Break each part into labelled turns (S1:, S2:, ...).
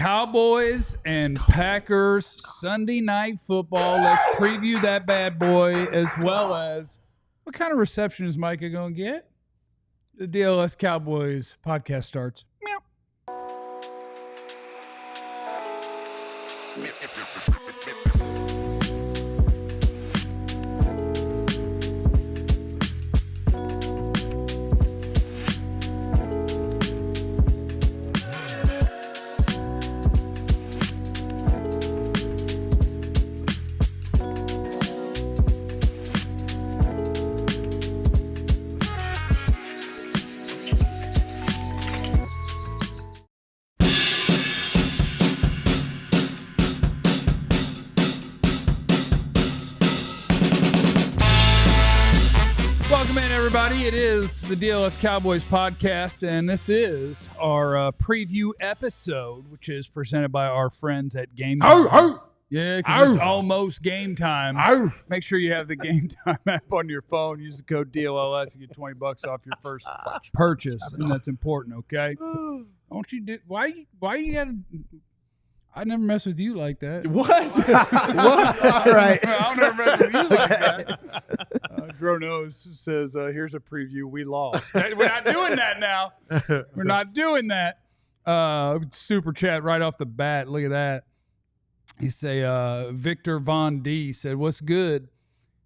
S1: Cowboys and Packers Sunday Night Football. Let's preview that bad boy, as well as what kind of reception is Micah going to get? The DLLS Cowboys podcast starts. Meow. Welcome in, everybody. It is the DLS Cowboys Podcast, and this is our preview episode, which is presented by our friends at Game Time. Yeah, because it's almost game time. Make sure you have the Game Time app on your phone. Use the code DLLS and get $20 off your first purchase, and that's important, okay? Don't you do? Why you gotta? I never mess with you like that.
S2: What? All right.
S1: I'll never mess with you like that. Dro knows says, here's a preview. We lost. We're not doing that now. We're not doing that. Super chat right off the bat. Look at that. He say, Victor Von D said, what's good?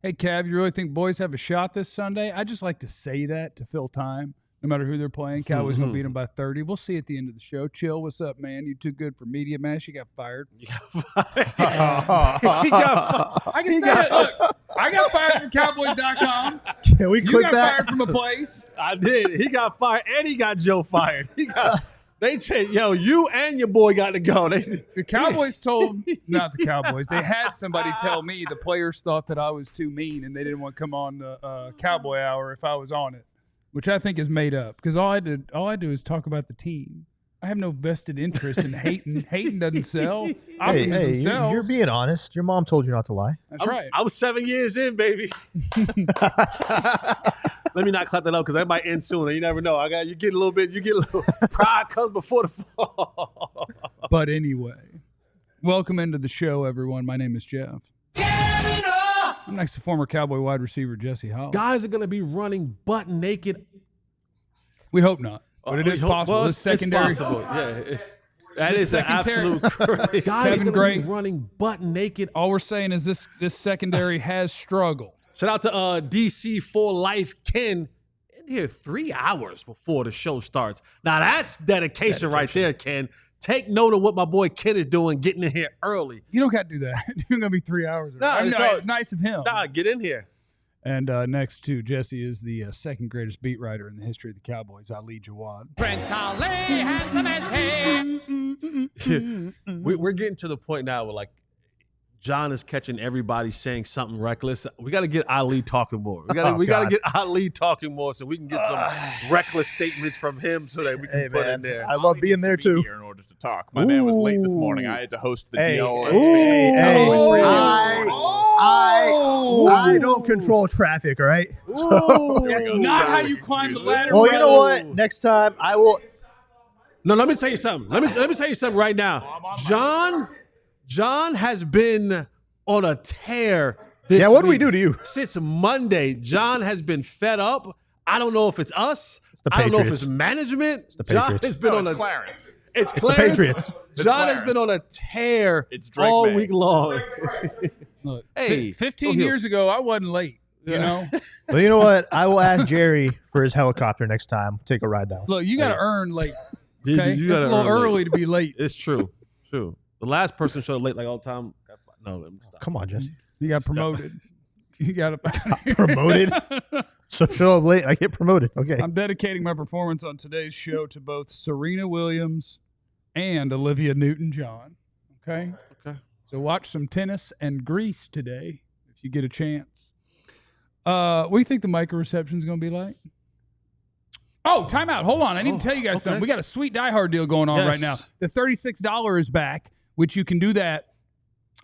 S1: Hey, Cav, you really think boys have a shot this Sunday? I just like to say that to fill time. No matter who they're playing, Cowboys going to beat them by 30. We'll see at the end of the show. Chill, what's up, man? You too good for Media Mash. You got fired.
S2: You got fired.
S1: He got fired. I can say it. Look, I got fired from Cowboys.com.
S2: Can we
S1: you
S2: click
S1: got
S2: that?
S1: fired from a place.
S2: I did. He got fired, and he got Joe fired. They said, yo, you and your boy got to go.
S1: The Cowboys told, not the Cowboys, they had somebody tell me the players thought that I was too mean, and they didn't want to come on the Cowboy Hour if I was on it. Which I think is made up, because all I do is talk about the team. I have no vested interest in hating. Hating doesn't sell. Optimism sells.
S3: You're being honest. Your mom told you not to lie.
S1: That's right.
S2: I was 7 years in, baby. Let me not clap that up, because that might end soon. You never know. You get a little pride comes before the fall.
S1: But anyway, welcome into the show, everyone. My name is Jeff. I'm next to former Cowboy wide receiver Jesse Howell.
S2: Guys are going to be running butt naked.
S1: We hope not, but it is possible.
S2: Well,
S1: it's secondary.
S2: It's possible. Yeah, that is an absolute crazy. Guys are going to be running butt naked.
S1: All we're saying is this secondary has struggled.
S2: Shout out to DC for Life Ken. In here 3 hours before the show starts. Now that's dedication right there, Ken. Take note of what my boy Ken is doing, getting in here early.
S1: You don't got to do that. You're going to be 3 hours. It's nice of him.
S2: Nah, get in here.
S1: And next to Jesse is the second greatest beat writer in the history of the Cowboys, Ali Jawad.
S4: Prince Ali has some
S2: We're getting to the point now where, like, John is catching everybody saying something reckless. We got to get Ali talking more. We got to get Ali talking more so we can get some reckless statements from him so that we can put in there.
S3: I love being there too.
S5: Here in order to talk, my man was late this morning. I had to host the DLLS.
S3: I don't control traffic. All right.
S1: That's not how you climb the ladder.
S3: Well, you know what? Next time I will.
S2: No, let me tell you something. Let me tell you something right now. John has been on a tear this
S3: what do we
S2: week.
S3: do to you?
S2: Since Monday, John has been fed up. I don't know if it's us.
S3: the
S2: I don't know if
S3: Patriots.
S2: it's management.
S3: the
S2: John
S3: Patriots.
S2: has been on a
S5: Clarence.
S2: It's
S3: the
S2: Clarence.
S3: Patriots.
S2: John has been on a tear all
S5: May.
S2: week long.
S1: Look,
S2: Hey,
S1: 15
S2: go
S1: years ago, I wasn't late. You know?
S3: Well, you know what? I will ask Jerry for his helicopter next time. Take a ride down.
S1: Look, you got to earn late.
S2: You
S1: Okay? It's
S2: gotta
S1: a little
S2: earn late.
S1: early to be late.
S2: It's true. True. The last person showed late like all the time. No, let me stop.
S3: Come on, Jesse.
S1: You got promoted. You got
S3: Promoted. So show up late. I get promoted. Okay.
S1: I'm dedicating my performance on today's show to both Serena Williams and Olivia Newton-John. Okay?
S2: Okay.
S1: So watch some tennis and Greece today if you get a chance. What do you think the Micah reception is going to be like? Oh, time out. Hold on. I need to tell you guys something. We got a sweet Die Hard deal going on right now. The $36 is back, which you can do that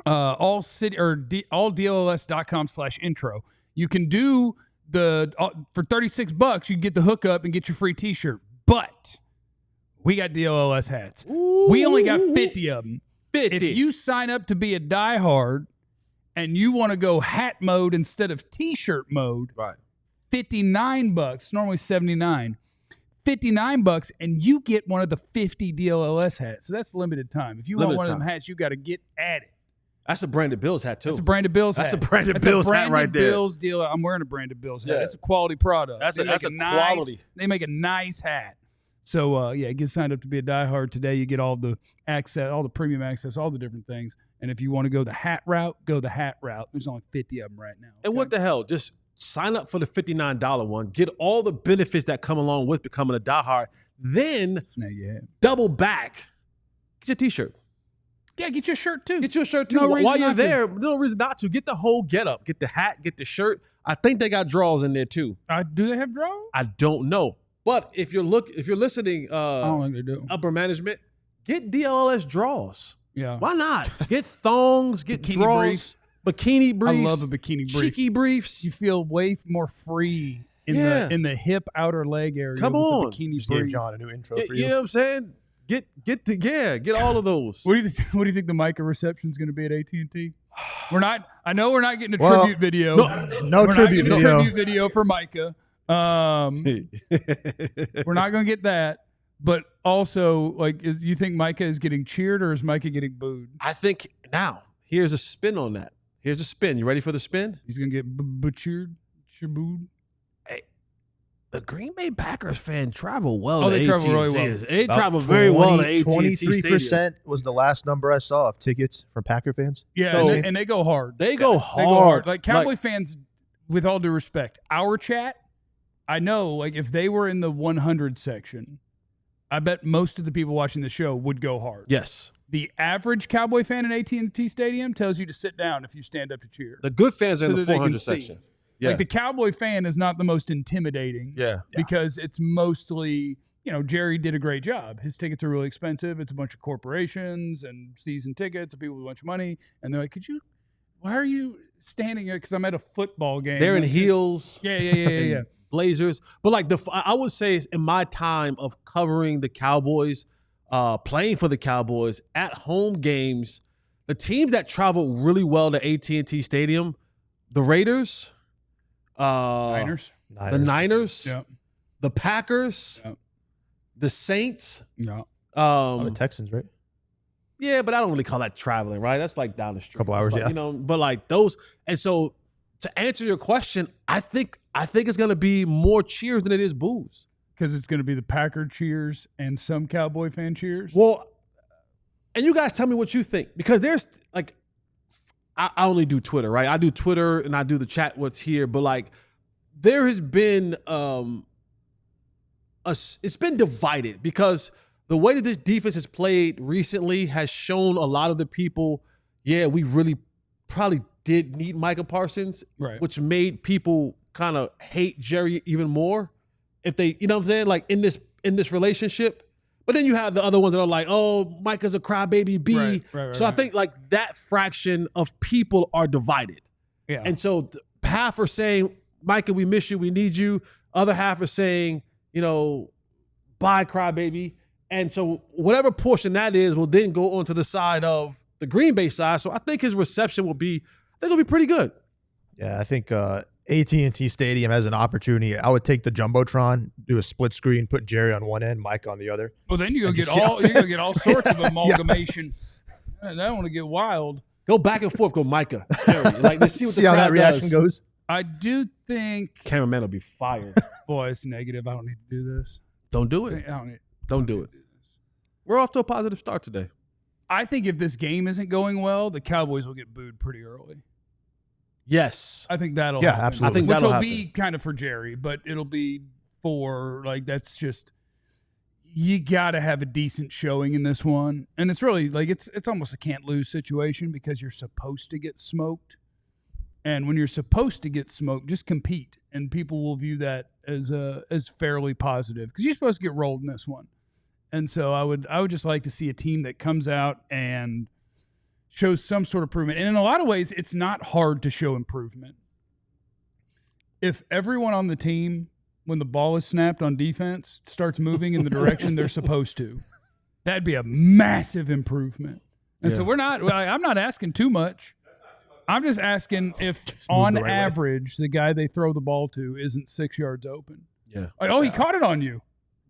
S1: alldlls.com/intro. You can do the for $36 you can get the hookup and get your free t-shirt. But We got DLLS hats. We only got 50 of them.
S2: 50.
S1: If you sign up to be a diehard and you want to go hat mode instead of T-shirt mode,
S2: Right.
S1: $59, normally $79. $59, and you get one of the 50 DLLS hats. So that's limited time. If you want one of them hats, you got to get at it.
S2: That's a Branded Bills hat, too.
S1: That's a Branded Bills hat.
S2: That's a Branded Bills hat right there.
S1: Bills deal. I'm wearing a Branded Bills hat.
S2: Yeah.
S1: It's a quality product.
S2: That's a quality.
S1: They make a nice hat. So, get signed up to be a diehard today. You get all the access, all the premium access, all the different things. And if you want to go the hat route, go the hat route. There's only 50 of them right now. Okay?
S2: And what the hell? Just sign up for the $59 one. Get all the benefits that come along with becoming a diehard. Then double back. Get your T-shirt.
S1: Yeah, get your shirt too.
S2: Get your shirt too. While you're there, no reason not to. Get the whole get-up. Get the hat. Get the shirt. I think they got draws in there too.
S1: Do they have draws?
S2: I don't know. But if you're listening,
S1: I don't think they do.
S2: Upper management, get DLLS draws.
S1: Yeah.
S2: Why not? Get thongs. Get
S1: Bikini
S2: draws.
S1: briefs.
S2: Bikini briefs.
S1: I love a bikini brief.
S2: Cheeky briefs.
S1: You feel way more free in the hip outer leg area.
S2: Come
S1: with
S2: on.
S1: the bikini
S3: Just
S1: brief.
S3: gave John a new intro for you.
S2: You know what I'm saying? Get all of those.
S1: What do you think the Micah reception is going to be at AT&T? I know we're not getting a tribute video.
S3: No
S1: we're
S3: tribute
S1: not getting
S3: video.
S1: a tribute video for Micah. We're not going to get that. But also, you think Micah is getting cheered or is Micah getting booed?
S2: I think now here's a spin on that. Here's a spin. You ready for the spin?
S1: He's going to get butchered, booed.
S2: The Green Bay Packers fan travel well.
S1: Oh,
S2: to
S1: they travel really
S2: AT&T.
S1: well.
S2: They travel very well to AT&T
S3: 23%
S2: Stadium.
S3: was the last number I saw of tickets from Packer fans.
S1: Yeah,
S2: So-
S1: and they go hard.
S2: They go
S1: They
S2: hard.
S1: go hard. Like Cowboy fans, with all due respect, our chat, I know, if they were in the 100 section, I bet most of the people watching the show would go hard.
S2: Yes.
S1: The average Cowboy fan in AT&T Stadium tells you to sit down if you stand up to cheer.
S2: The good fans are in
S1: So
S2: the
S1: that they can
S2: 400
S1: see.
S2: section. Yeah.
S1: Like the Cowboy fan is not the most intimidating.
S2: Yeah.
S1: Because it's mostly, Jerry did a great job. His tickets are really expensive. It's a bunch of corporations and season tickets and people with a bunch of money. And they're like, why are you standing here? Because I'm at a football game.
S2: They're in heels.
S1: Yeah.
S2: Blazers. But I would say in my time of covering the Cowboys, playing for the Cowboys at home games, the teams that travel really well to AT&T Stadium, the Raiders,
S1: Niners.
S2: the Niners,
S1: Yeah.
S2: the Packers,
S1: Yeah.
S2: the Saints.
S1: Yeah.
S3: The Texans, right?
S2: Yeah, but I don't really call that traveling, right? That's like down the street.
S3: Couple hours,
S2: It's
S3: yeah.
S2: But those, and so to answer your question, I think it's going to be more cheers than it is boos.
S1: Because it's going to be the Packer cheers and some Cowboy fan cheers.
S2: Well, and you guys tell me what you think, because there's I only do Twitter, right? I do Twitter and I do the chat what's here, but there has been it's been divided because the way that this defense has played recently has shown a lot of the people, we really probably did need Micah Parsons,
S1: Right.
S2: which made people kind of hate Jerry even more if they, you know what I'm saying, in this relationship. But then you have the other ones that are like, oh, Micah's a crybaby B.
S1: Right,
S2: So I think that fraction of people are divided.
S1: Yeah.
S2: And so half are saying, Micah, we miss you, we need you. Other half are saying, bye, crybaby. And so whatever portion that is will then go onto the side of the Green Bay side. So I think his reception will be pretty good.
S3: Yeah, I think AT&T Stadium has an opportunity. I would take the Jumbotron, do a split screen, put Jerry on one end, Mike on the other.
S1: Well, then you're
S3: And
S1: gonna
S3: just
S1: get all sorts of amalgamation. I don't want to get wild.
S2: Go back and forth, go Micah. Let's see what
S3: See
S2: the
S3: how
S2: crowd
S3: that reaction
S2: does.
S3: goes.
S1: I do think,
S2: Cameraman will be fired.
S1: boy, it's negative. I don't need to do this.
S2: Don't do
S1: I
S2: it.
S1: don't
S2: Do it. We're off to a positive start today.
S1: I think if this game isn't going well, the Cowboys will get booed pretty early.
S2: Yes.
S1: I think that'll
S3: Yeah,
S1: happen.
S3: absolutely.
S2: I think
S1: Which
S2: that'll
S1: will
S2: happen.
S1: be kind of for Jerry, but it'll be for that's just, you got to have a decent showing in this one. And it's really it's almost a can't lose situation because you're supposed to get smoked. And when you're supposed to get smoked, just compete, and people will view that as fairly positive because you're supposed to get rolled in this one. And so I would just like to see a team that comes out and shows some sort of improvement. And in a lot of ways, it's not hard to show improvement. If everyone on the team when the ball is snapped on defense, it starts moving in the direction they're supposed to. That'd be a massive improvement. And so I'm not asking too much. I'm just asking if on average the guy they throw the ball to isn't 6 yards open.
S2: Yeah.
S1: Like, he caught it on you.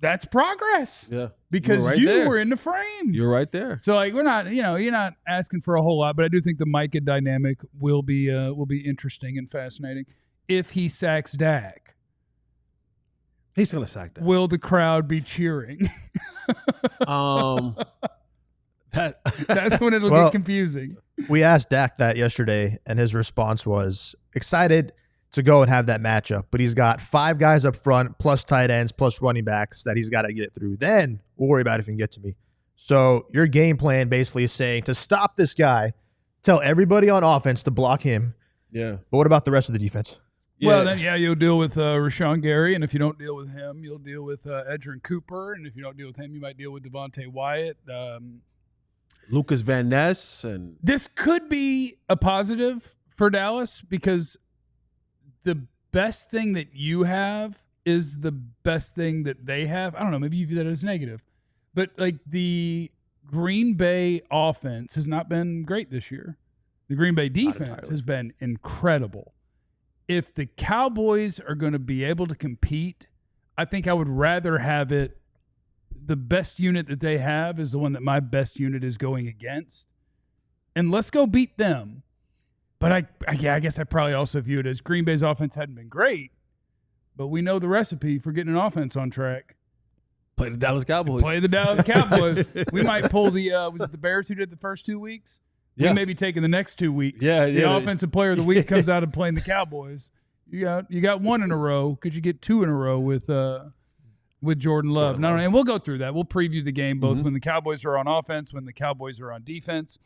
S1: That's progress.
S2: Yeah.
S1: Because you were in the frame.
S2: You're right there.
S1: So like we're not, you're not asking for a whole lot, but I do think the Micah dynamic will be interesting and fascinating. If he sacks Dak,
S2: he's gonna sack Dak.
S1: Will the crowd be cheering? That's when it'll get confusing.
S3: We asked Dak that yesterday, and his response was excited to go and have that matchup, but he's got 5 guys up front, plus tight ends, plus running backs that he's got to get through. Then we'll worry about it if he can get to me. So your game plan basically is saying to stop this guy, tell everybody on offense to block him.
S2: Yeah.
S3: But what about the rest of the defense?
S1: Yeah. Well, then, you'll deal with Rashawn Gary, and if you don't deal with him, you'll deal with Edgerrin Cooper, and if you don't deal with him, you might deal with Devontae Wyatt.
S2: Lucas Van Ness. And
S1: this could be a positive for Dallas because the best thing that you have is the best thing that they have. I don't know, maybe you view that as negative. But, like, the Green Bay offense has not been great this year. The Green Bay defense has been incredible. If the Cowboys are going to be able to compete, I think I would rather have it the best unit that they have is the one that my best unit is going against. And let's go beat them. But I guess I probably also view it as Green Bay's offense hadn't been great, but we know the recipe for getting an offense on track.
S2: Play the Dallas Cowboys.
S1: Play the Dallas Cowboys. We might pull the was it the Bears who did the first 2 weeks? Yeah. We may be taking the next 2 weeks.
S2: Yeah,
S1: the offensive player of the week comes out and playing the Cowboys. You got 1 in a row. Could you get 2 in a row with Jordan Love? No, and we'll go through that. We'll preview the game both when the Cowboys are on offense, when the Cowboys are on defense,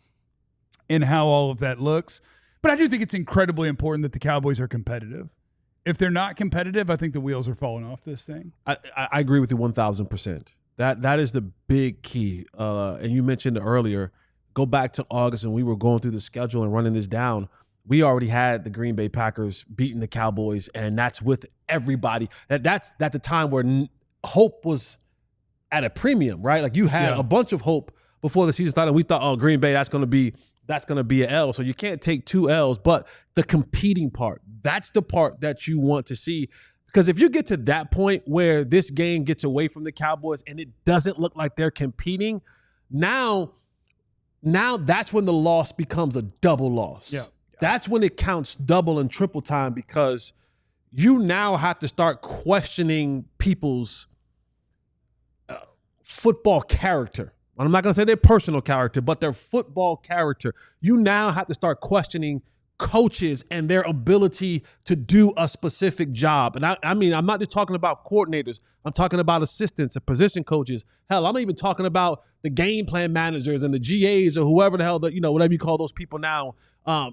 S1: and how all of that looks. But I do think it's incredibly important that the Cowboys are competitive. If they're not competitive, I think the wheels are falling off this thing.
S2: I agree with you 1,000%. That is the big key. And you mentioned earlier, go back to August when we were going through the schedule and running this down. We already had the Green Bay Packers beating the Cowboys, and that's with everybody. That's at the time where hope was at a premium, right? Like you had a bunch of hope before the season started. We thought, Green Bay, that's going to be an L. So you can't take 2 L's. But the competing part, that's the part that you want to see. Because if you get to that point where this game gets away from the Cowboys and it doesn't look like they're competing, now that's when the loss becomes a double loss. Yeah. That's when it counts double and triple time because you now have to start questioning people's football character. I'm not going to say their personal character, but their football character. You now have to start questioning coaches and their ability to do a specific job. And I mean, I'm not just talking about coordinators. I'm talking about assistants and position coaches. Hell, I'm even talking about the game plan managers and the GAs or whoever the hell that, whatever you call those people now.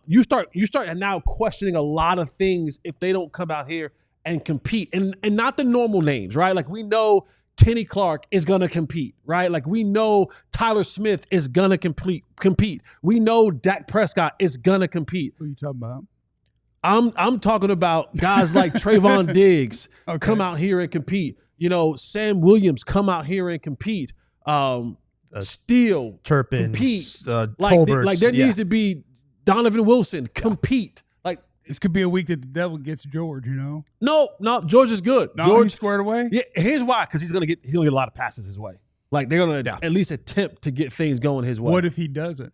S2: You start now questioning a lot of things if they don't come out here and compete. And not the normal names, right? Like we know Kenny Clark is going to compete, right? Like we know Tyler Smith is going to compete. We know Dak Prescott is going to compete.
S1: Who are you talking about?
S2: I'm talking about guys like Trayvon Diggs come out here and compete. Sam Williams come out here and compete. Steele,
S3: Turpin,
S2: compete.
S3: Tolbert.
S2: There needs to be Donovan Wilson compete.
S1: This could be a week that the devil gets George,
S2: No, George is good.
S1: No,
S2: George
S1: he's squared away.
S2: Yeah, here's why. Because he's gonna get a lot of passes his way. Like they're gonna at least attempt to get things going his way.
S1: What if he doesn't?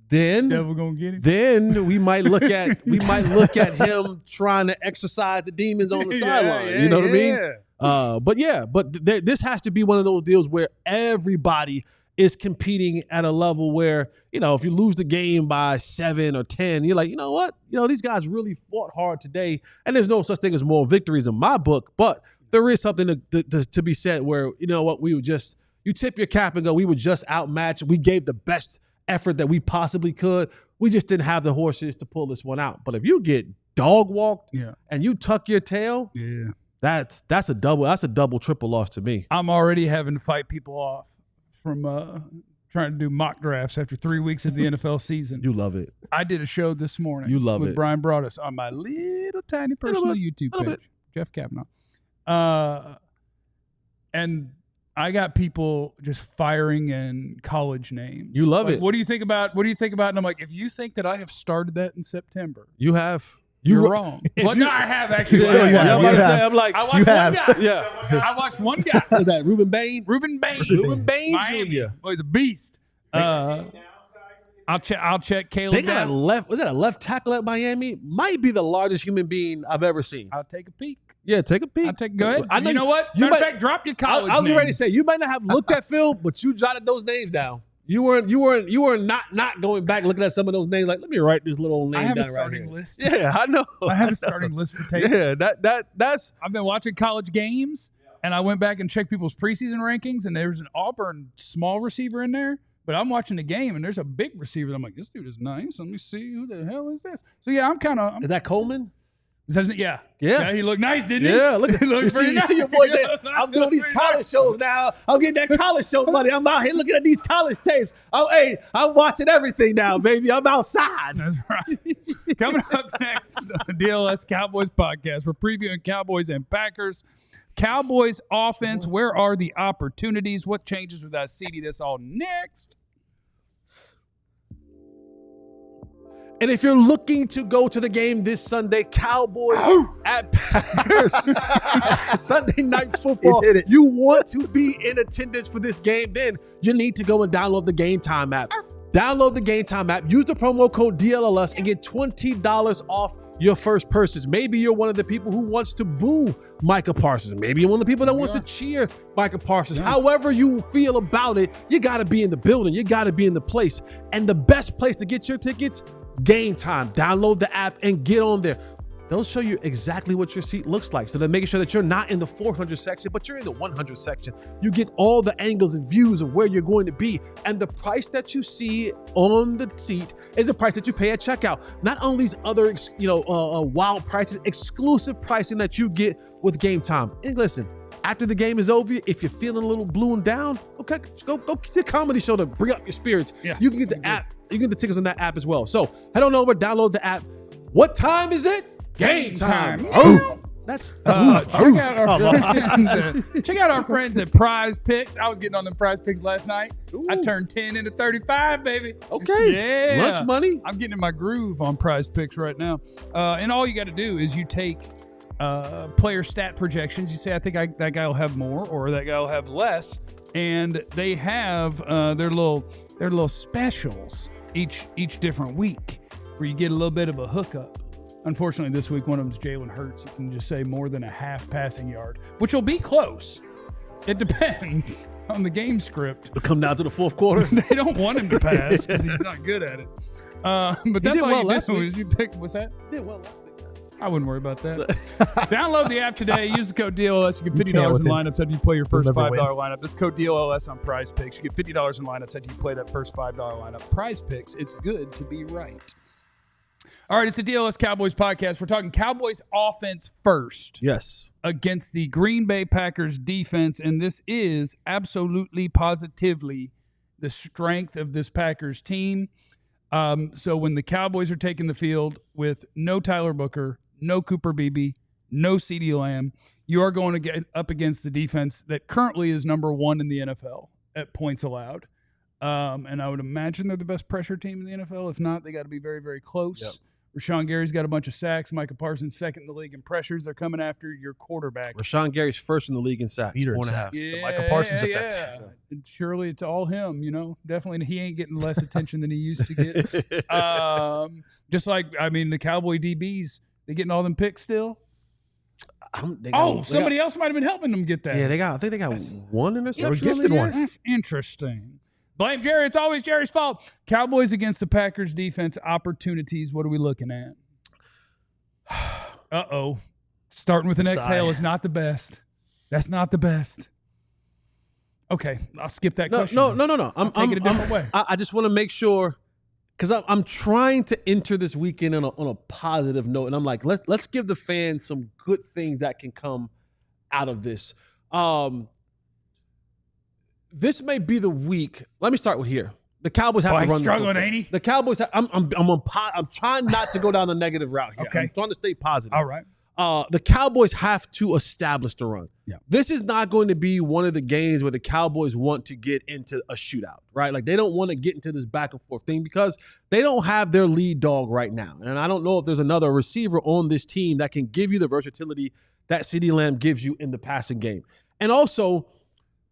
S2: Then
S1: the devil gonna get him.
S2: Then we might look at him trying to exercise the demons on the sideline. You know what I mean? But this has to be one of those deals where everybody is competing at a level where, if you lose the game by 7 or 10, you're like, you know what? These guys really fought hard today. And there's no such thing as moral victories in my book, but there is something to be said where, you tip your cap and go, we were just outmatched. We gave the best effort that we possibly could. We just didn't have the horses to pull this one out. But if you get dog walked and you tuck your tail, that's a double, triple loss to me.
S1: I'm already having to fight people off from trying to do mock drafts after 3 weeks of the NFL season.
S2: You love it.
S1: I did a show this morning.
S2: You love
S1: with
S2: it.
S1: Brian Broaddus on my little tiny personal YouTube page, Jeff Kavanaugh. And I got people just firing in college names.
S2: You love
S1: like,
S2: it.
S1: What do you think about? What do you think about? And I'm like, if you think that I have started that in September,
S2: You have.
S1: you're wrong. Well, no, I have actually.
S2: Yeah,
S3: you have.
S2: I'm about to
S3: You
S2: say,
S3: have.
S2: I'm like,
S1: I watched one guy.
S2: yeah.
S1: I watched one guy.
S2: Who's that? Reuben Bain?
S1: Reuben Bain.
S2: Reuben Bain
S1: Miami.
S2: Jr.
S1: Oh, he's a beast. I'll check Caleb
S2: They got
S1: down.
S2: a left. Was that a left tackle at Miami? Might be the largest human being I've ever seen.
S1: I'll take a peek.
S2: Yeah, take a peek.
S1: Go ahead.
S2: I know
S1: you know what?
S2: you
S1: Matter of
S2: might-
S1: fact, drop your
S2: I
S1: college
S2: was
S1: name.
S2: ready to say you might not have looked at film, but you jotted those names down. You weren't not going back looking at some of those names. Like, let me write this little name
S1: I have a
S2: down right
S1: starting
S2: here.
S1: list.
S2: Yeah, I know.
S1: I have a starting list for tape.
S2: Yeah, that's
S1: I've been watching college games, and I went back and checked people's preseason rankings, and there's an Auburn small receiver in there. But I'm watching the game, and there's a big receiver. I'm like, this dude is nice. Let me see who the hell is this. So yeah, I'm kind of.
S2: is that Coleman?
S1: Yeah.
S2: Yeah.
S1: He looked nice, didn't he?
S2: Yeah, look at
S1: He looked pretty
S2: you see your
S1: nice.
S2: boy saying, I'm doing these college shows now. I'm getting that college show money. I'm out here looking at these college tapes. Oh, hey, I'm watching everything now, baby. I'm outside.
S1: That's right. Coming up next on the DLLS Cowboys Podcast, we're previewing Cowboys and Packers. Cowboys offense, where are the opportunities? What changes with that CeeDee? That's all next.
S2: And if you're looking to go to the game this Sunday, Cowboys at Packers, Sunday Night Football,
S3: He did it.
S2: you want to be in attendance for this game, then you need to go and download the Game Time app. Download the Game Time app, use the promo code DLLS, and get $20 off your first purchase. Maybe you're one of the people who wants to boo Micah Parsons. Maybe you're one of the people that wants to cheer Micah Parsons. However you feel about it, you got to be in the building. You got to be in the place. And the best place to get your tickets, Game Time. Download the app and get on there. They'll show you exactly what your seat looks like. So they're making sure that you're not in the 400 section, but you're in the 100 section. You get all the angles and views of where you're going to be. And the price that you see on the seat is the price that you pay at checkout. Not only these other, wild prices, exclusive pricing that you get with Game Time. And listen, after the game is over, if you're feeling a little blue and down, okay, go see a comedy show to bring up your spirits.
S1: Yeah.
S2: You can get the app. You can get the tickets on that app as well. So head on over, download the app. What time is it? Game time.
S1: Oh.
S2: That's
S1: Check out our friends at Prize Picks. I was getting on them Prize Picks last night. I turned 10 into 35, baby.
S2: okay.
S1: Yeah.
S2: Lunch money.
S1: I'm getting in my groove on Prize Picks right now. And all you got to do is you take player stat projections. You say, I think that guy will have more or that guy will have less. And they have their little specials each different week where you get a little bit of a hookup. Unfortunately, this week, one of them is Jalen Hurts. You can just say more than a half passing yard, which will be close. It depends on the game script.
S2: It'll come down to the fourth quarter.
S1: They don't want him to pass because he's not good at it. But that's
S2: did
S1: all
S2: well
S1: you
S2: last
S1: do
S2: week.
S1: is you pick, what's that?
S2: Yeah, well,
S1: I wouldn't worry about that. Download the app today. Use the code DLLS. You get
S3: You can't
S1: $50
S3: with
S1: in
S3: him.
S1: lineups after you play your first
S3: You'll
S1: $5
S3: never win.
S1: lineup. That's code DLLS on Prize Picks. You get $50 in lineups after you play that first $5 lineup. Prize Picks, it's good to be right. All right, it's the DLS Cowboys Podcast. We're talking Cowboys offense first
S2: yes.
S1: against the Green Bay Packers defense, and this is absolutely, positively the strength of this Packers team. So when the Cowboys are taking the field with no Tyler Booker, no Cooper Beebe, no CeeDee Lamb, you are going to get up against the defense that currently is number 1 in the NFL at points allowed. And I would imagine they're the best pressure team in the NFL. If not, they got to be very, very close.
S2: Yep.
S1: Rashawn Gary's got a bunch of sacks. Micah Parsons second in the league in pressures. They're coming after your quarterback.
S2: Rashawn Gary's first in the league in sacks.
S3: Leader in
S2: 4.5.
S3: sacks.
S1: Yeah,
S3: The Micah Parsons effect.
S1: yeah. And surely it's all him, Definitely he ain't getting less attention than he used to get. Just like, the Cowboy DBs, they getting all them picks still? Somebody else might have been helping them get that.
S2: Yeah, I think they got one interception.
S3: gifted one.
S1: That's interesting. Blame Jerry. It's always Jerry's fault. Cowboys against the Packers defense opportunities. What are we looking at? Uh-oh. Starting with an exhale is not the best. That's not the best. Okay, I'll skip that question.
S2: No.
S1: I'm taking it a different way.
S2: I just want to make sure, because I'm trying to enter this weekend on a positive note, and I'm like, let's give the fans some good things that can come out of this. This may be the week. Let me start with here. The Cowboys have to run.
S1: Struggling,
S2: the
S1: ain't he?
S2: The Cowboys. I'm trying not to go down the negative route here.
S1: Okay.
S2: I'm trying to stay positive.
S1: All right.
S2: the Cowboys have to establish the run.
S1: Yeah.
S2: This is not going to be one of the games where the Cowboys want to get into a shootout, right? Like they don't want to get into this back and forth thing because they don't have their lead dog right now. And I don't know if there's another receiver on this team that can give you the versatility that CeeDee Lamb gives you in the passing game. And also,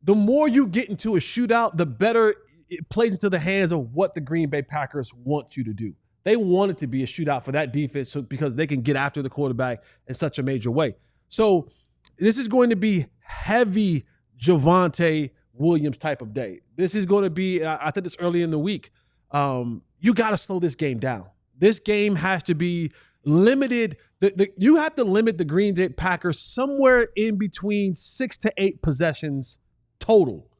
S2: the more you get into a shootout, the better it plays into the hands of what the Green Bay Packers want you to do. They want it to be a shootout for that defense because they can get after the quarterback in such a major way. So this is going to be heavy Javonte Williams type of day. This is going to be, I said this early in the week, you got to slow this game down. This game has to be limited. You have to limit the Green Bay Packers somewhere in between 6 to 8 possessions total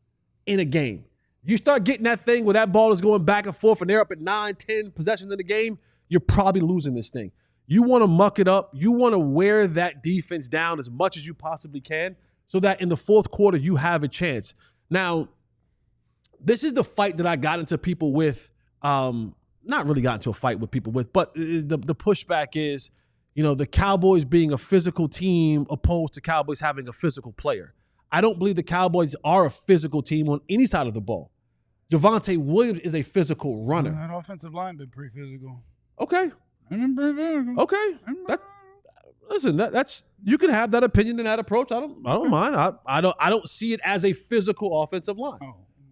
S2: in a game. You start getting that thing where that ball is going back and forth and they're up at 9, 10 possessions in the game, you're probably losing this thing. You want to muck it up. You want to wear that defense down as much as you possibly can so that in the fourth quarter you have a chance. Now, this is the fight that I got into people with, not really got into a fight with people with, but the pushback is, the Cowboys being a physical team opposed to Cowboys having a physical player. I don't believe the Cowboys are a physical team on any side of the ball. Javonte Williams is a physical runner.
S1: That offensive line been pretty physical.
S2: Okay.
S1: I mean, pretty physical.
S2: Okay. That's you can have that opinion and that approach. I don't mind. I don't see it as a physical offensive line.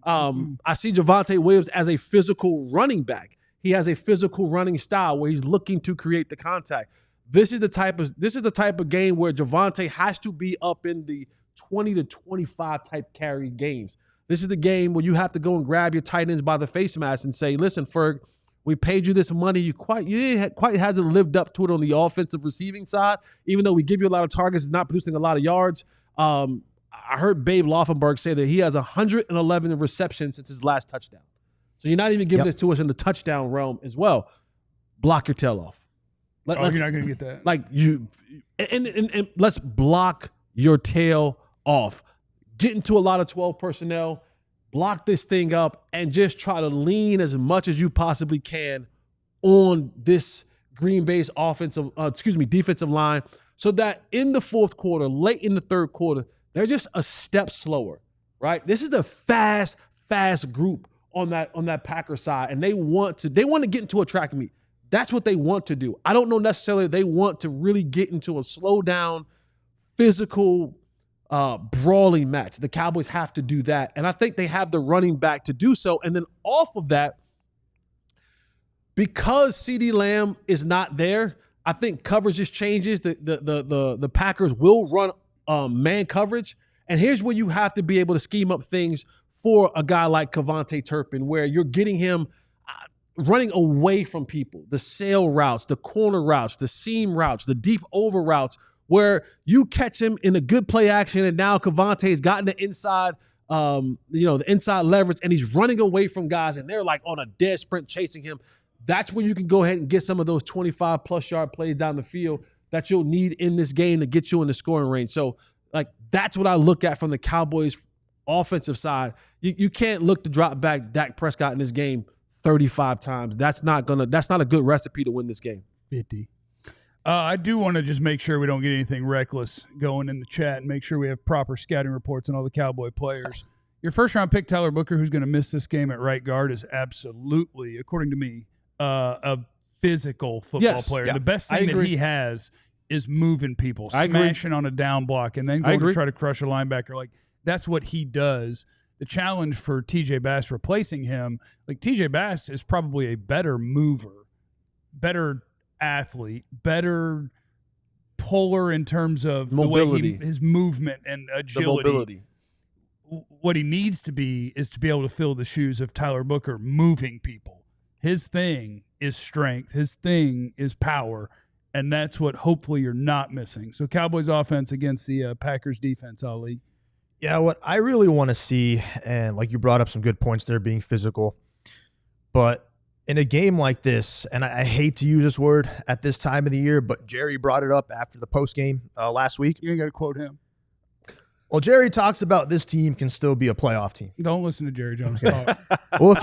S2: I see Javonte Williams as a physical running back. He has a physical running style where he's looking to create the contact. This is the type of game where Javonte has to be up in the 20 to 25 type carry games. This is the game where you have to go and grab your tight ends by the face mask and say, listen, Ferg, we paid you this money. You quite hasn't lived up to it on the offensive receiving side, even though we give you a lot of targets, it's not producing a lot of yards. I heard Babe Laufenberg say that he has 111 receptions since his last touchdown. So you're not even giving this to us in the touchdown realm as well. Block your tail off.
S1: You're not going to get that.
S2: Like and let's block your tail off. Get into a lot of 12 personnel, block this thing up, and just try to lean as much as you possibly can on this Green Bay's defensive line, so that in the fourth quarter, late in the third quarter, they're just a step slower, right? This is a fast group on that Packer side, and they want to get into a track meet. That's what they want to do. I don't know necessarily they want to really get into a slow down, physical, brawling match. The Cowboys have to do that, and I think they have the running back to do so. And then off of that, because CeeDee Lamb is not there, I think coverage just changes. The Packers will run man coverage, and here's where you have to be able to scheme up things for a guy like Kevontae Turpin, where you're getting him running away from people, the sail routes, the corner routes, the seam routes, the deep over routes, where you catch him in a good play action, and now Kevontae's gotten the inside, the inside leverage, and he's running away from guys, and they're like on a dead sprint chasing him. That's where you can go ahead and get some of those 25-plus yard plays down the field that you'll need in this game to get you in the scoring range. So, that's what I look at from the Cowboys' offensive side. You can't look to drop back Dak Prescott in this game 35 times. That's not a good recipe to win this game.
S1: 50. I do want to just make sure we don't get anything reckless going in the chat and make sure we have proper scouting reports on all the Cowboy players. Your first-round pick, Tyler Booker, who's going to miss this game at right guard, is absolutely, according to me, a physical football player. Yeah. The best thing that he has is moving people, smashing on a down block, and then going to try to crush a linebacker. That's what he does. The challenge for TJ Bass replacing him, TJ Bass is probably a better mover, better athlete, better puller in terms of
S2: mobility,
S1: the way his movement and agility.
S2: The mobility.
S1: What he needs to be is to be able to fill the shoes of Tyler Booker, moving people. His thing is strength. His thing is power, and that's what hopefully you're not missing. So Cowboys offense against the Packers defense, Ali.
S3: Yeah, what I really want to see, and you brought up some good points there, being physical, but in a game like this, and I hate to use this word at this time of the year, but Jerry brought it up after the postgame last week.
S1: You ain't got to quote him.
S3: Well, Jerry talks about this team can still be a playoff team.
S1: Don't listen to Jerry Jones talk.
S3: Well,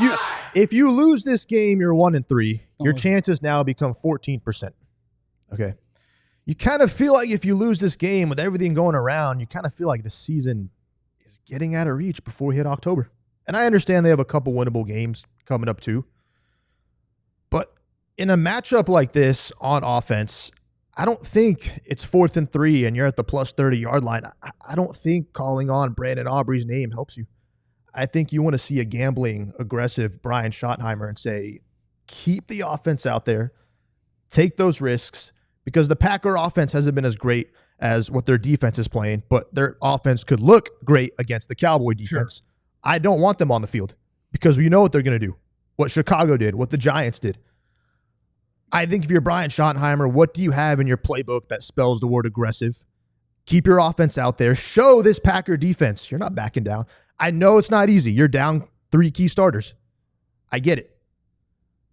S3: if you lose this game, you're 1-3. Your chances now become 14%. Okay. you kind of feel like if you lose this game with everything going around, you kind of feel like the season is getting out of reach before we hit October. And I understand they have a couple winnable games coming up too. But in a matchup like this on offense, I don't think it's 4th and 3 and you're at the plus 30-yard line. I don't think calling on Brandon Aubrey's name helps you. I think you want to see a gambling, aggressive Brian Schottenheimer and say, keep the offense out there, take those risks, because the Packer offense hasn't been as great as what their defense is playing, but their offense could look great against the Cowboy defense. Sure. I don't want them on the field because we know what they're going to do, what Chicago did, what the Giants did. I think if you're Brian Schottenheimer, what do you have in your playbook that spells the word aggressive? Keep your offense out there. Show this Packer defense you're not backing down. I know it's not easy. You're down 3 key starters. I get it.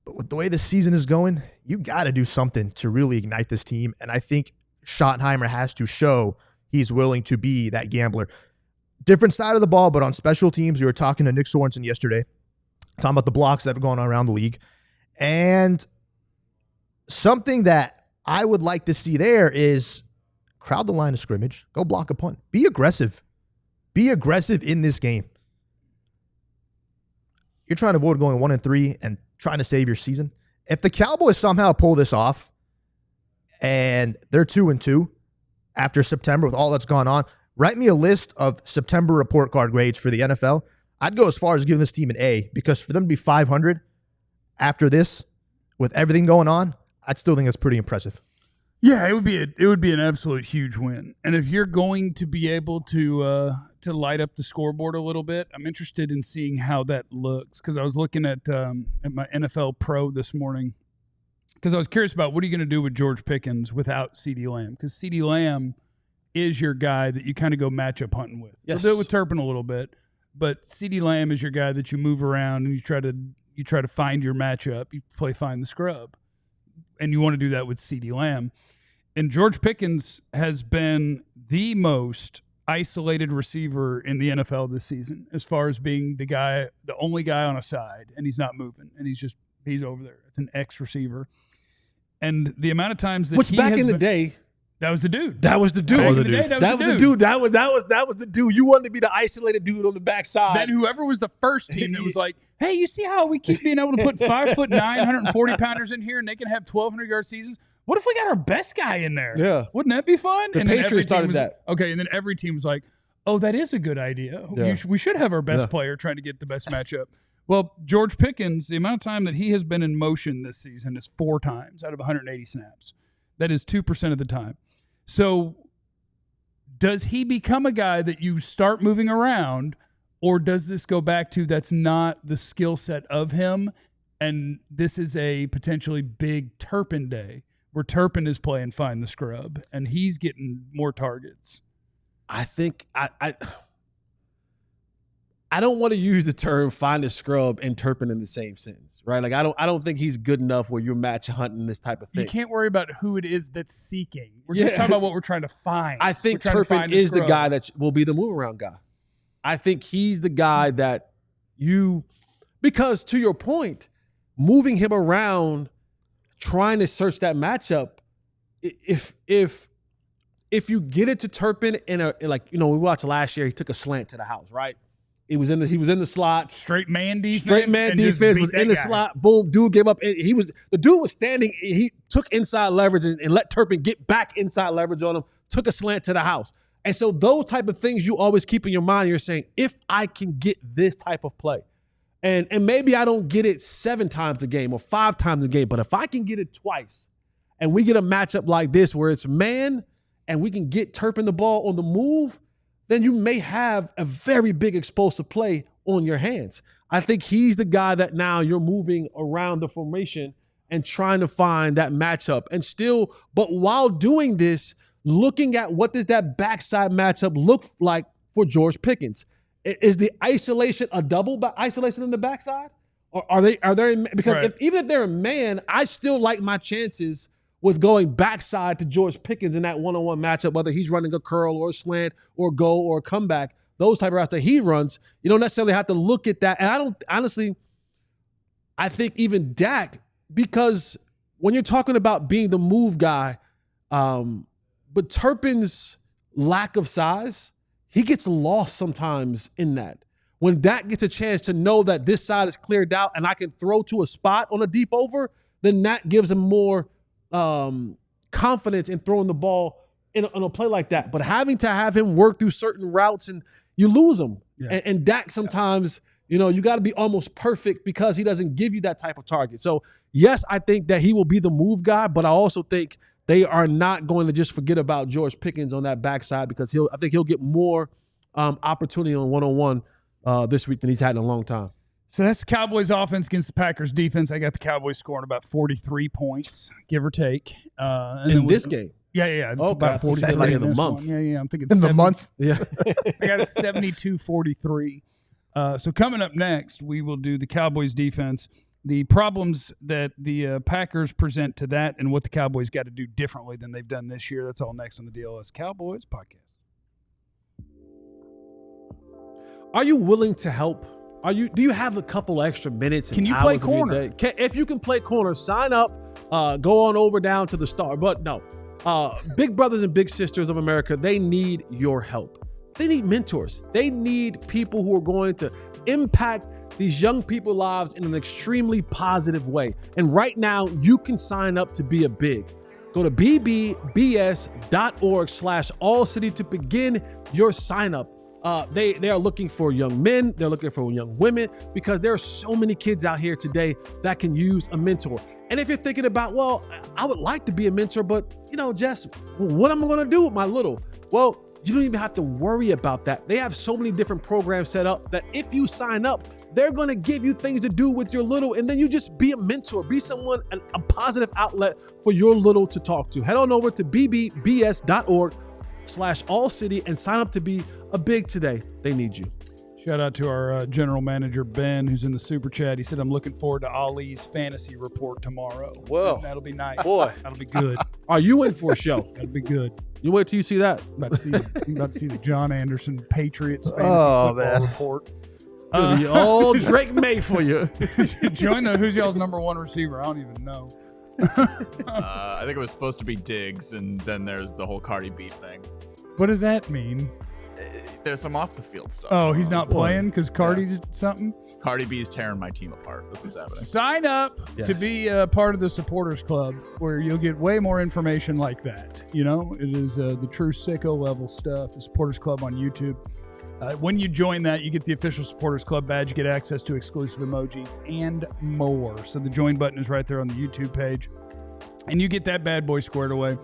S3: But with the way the season is going, you got to do something to really ignite this team. And I think Schottenheimer has to show he's willing to be that gambler. Different side of the ball, but on special teams, we were talking to Nick Sorensen yesterday, talking about the blocks that have gone on around the league. And something that I would like to see there is crowd the line of scrimmage, go block a punt. Be aggressive. Be aggressive in this game. You're trying to avoid going 1 and 3 and trying to save your season. If the Cowboys somehow pull this off and they're 2 and 2 after September with all that's gone on, write me a list of September report card grades for the NFL. I'd go as far as giving this team an A, because for them to be 500 after this with everything going on, I'd still think it's pretty impressive.
S1: Yeah, it would be an absolute huge win. And if you're going to be able to light up the scoreboard a little bit, I'm interested in seeing how that looks, because I was looking at my NFL Pro this morning, because I was curious about what are you going to do with George Pickens without CeeDee Lamb, because CeeDee Lamb is your guy that you kind of go matchup hunting with.
S2: Yes.
S1: You'll do it with Turpin a little bit, but CeeDee Lamb is your guy that you move around and you try to find your matchup. You play find the scrub, and you want to do that with CeeDee Lamb. And George Pickens has been the most isolated receiver in the NFL this season, as far as being the only guy on a side, and he's not moving, and he's over there. It's an X receiver. And the amount of times that
S2: the day,
S1: that was the dude.
S2: That was the dude.
S1: That was the dude.
S2: That was the dude. You wanted to be the isolated dude on the backside.
S1: Then whoever was the first team that was like, hey, you see how we keep being able to put 5'9", 140-pounders in here, and they can have 1,200-yard seasons? What if we got our best guy in there?
S2: Yeah.
S1: Wouldn't that be fun?
S2: The Patriots started that.
S1: Okay, and then every team was like, oh, that is a good idea. Yeah. We should have our best player trying to get the best matchup. Well, George Pickens, the amount of time that he has been in motion this season is 4 times out of 180 snaps. That is 2% of the time. So does he become a guy that you start moving around, or does this go back to that's not the skill set of him, and this is a potentially big Turpin day where Turpin is playing find the scrub and he's getting more targets?
S2: I think I don't want to use the term find the scrub and Turpin in the same sentence, right? Like I don't think he's good enough where you're match hunting this type of thing.
S1: You can't worry about who it is that's seeking. We're just talking about what we're trying to find.
S2: I think Turpin is the guy that will be the move around guy. I think he's the guy that because to your point, moving him around, trying to search that matchup, if you get it to Turpin we watched last year, he took a slant to the house, right? He was in the slot.
S1: Straight man defense
S2: was in the slot. Boom, dude gave up. The dude was standing. He took inside leverage and let Turpin get back inside leverage on him. Took a slant to the house. And so those type of things you always keep in your mind. You're saying, if I can get this type of play, and maybe I don't get it 7 times a game or 5 times a game, but if I can get it twice, and we get a matchup like this where it's man, and we can get Turpin the ball on the move, then you may have a very big explosive play on your hands. I think he's the guy that now you're moving around the formation and trying to find that matchup. But while doing this, looking at what does that backside matchup look like for George Pickens? Is the isolation a double isolation in the backside? Or are they because
S1: right.
S2: even if they're a man, I still like my chances with going backside to George Pickens in that one-on-one matchup, whether he's running a curl or a slant or go or a comeback, those type of routes that he runs, you don't necessarily have to look at that. And I think even Dak, because when you're talking about being the move guy, But Turpin's lack of size, he gets lost sometimes in that. When Dak gets a chance to know that this side is cleared out and I can throw to a spot on a deep over, then that gives him more confidence in throwing the ball in a play like that. But having to have him work through certain routes, and you lose him. Yeah. And Dak sometimes, you got to be almost perfect because he doesn't give you that type of target. So, yes, I think that he will be the move guy, but I also think they are not going to just forget about George Pickens on that backside because I think he'll get more opportunity on one-on-one this week than he's had in a long time.
S1: So that's the Cowboys offense against the Packers defense. I got the Cowboys scoring about 43 points, give or take.
S2: In this game?
S1: Yeah.
S2: Okay.
S1: About 43
S2: like in the month.
S1: One. Yeah. I'm thinking
S3: in the month.
S2: Yeah.
S1: I got a 72-43. So coming up next, we will do the Cowboys defense, the problems that the Packers present to that, and what the Cowboys got to do differently than they've done this year. That's all next on the DLLS Cowboys Podcast.
S2: Are you willing to help? Do you have a couple extra minutes?
S1: Can you play corner?
S2: If you can play corner, sign up. Go on over down to the Star. But no, big brothers and big sisters of America, they need your help. They need mentors. They need people who are going to impact these young people's lives in an extremely positive way. And right now, you can sign up to be a big. Go to bbs.org/ALLCITY to begin your sign up. They are looking for young men. They're looking for young women because there are so many kids out here today that can use a mentor. And if you're thinking about, well, I would like to be a mentor, but Jess, what am I going to do with my little? Well, you don't even have to worry about that. They have so many different programs set up that if you sign up, they're going to give you things to do with your little, and then you just be a mentor, be someone, a positive outlet for your little to talk to. Head on over to bbs.org/ALLCITY and sign up to be a big today. They need you.
S1: Shout out to our general manager, Ben, who's in the super chat. He said, I'm looking forward to Ali's fantasy report tomorrow.
S2: Whoa.
S1: That'll be nice.
S2: Boy.
S1: That'll be good.
S2: Are you in for a show?
S1: That'll be good.
S2: You wait till you see that.
S1: I'm about to see the John Anderson Patriots fantasy football report.
S2: It's going to be all Drake May for you.
S1: Join who's y'all's number one receiver? I don't even know.
S5: I think it was supposed to be Diggs, and then there's the whole Cardi B thing.
S1: What does that mean?
S5: There's some off the field stuff.
S1: Oh, he's not playing because Cardi's something?
S5: Cardi B is tearing my team apart. That's what's happening.
S1: Sign up to be a part of the supporters club where you'll get way more information like that. It is the true sicko level stuff. The supporters club on YouTube. When you join that, you get the official supporters club badge. You get access to exclusive emojis and more. So the join button is right there on the YouTube page. And you get that bad boy squared away.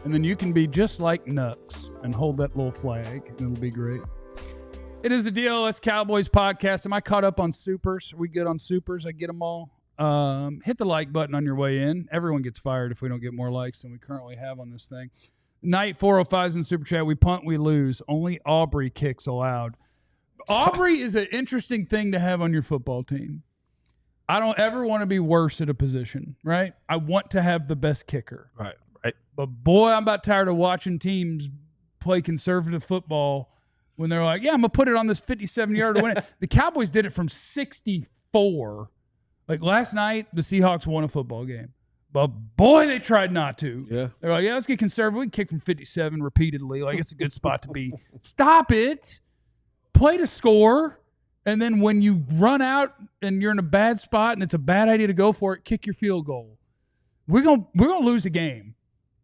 S1: And then you can be just like Nux and hold that little flag. And it'll be great. It is the DLLS Cowboys Podcast. Am I caught up on supers? Are we good on supers? I get them all. Hit the like button on your way in. Everyone gets fired if we don't get more likes than we currently have on this thing. Night 405's in Super Chat. We punt, we lose. Only Aubrey kicks allowed. Aubrey is an interesting thing to have on your football team. I don't ever want to be worse at a position, right? I want to have the best kicker.
S2: Right.
S1: But boy, I'm about tired of watching teams play conservative football when they're like, yeah, I'm going to put it on this 57-yard to win it. The Cowboys did it from 64. Like last night, the Seahawks won a football game. But boy, they tried not to.
S2: Yeah.
S1: They're like, yeah, let's get conservative. We can kick from 57 repeatedly. Like, it's a good spot to be. Stop it. Play to score. And then when you run out and you're in a bad spot and it's a bad idea to go for it, kick your field goal. We're gonna lose a game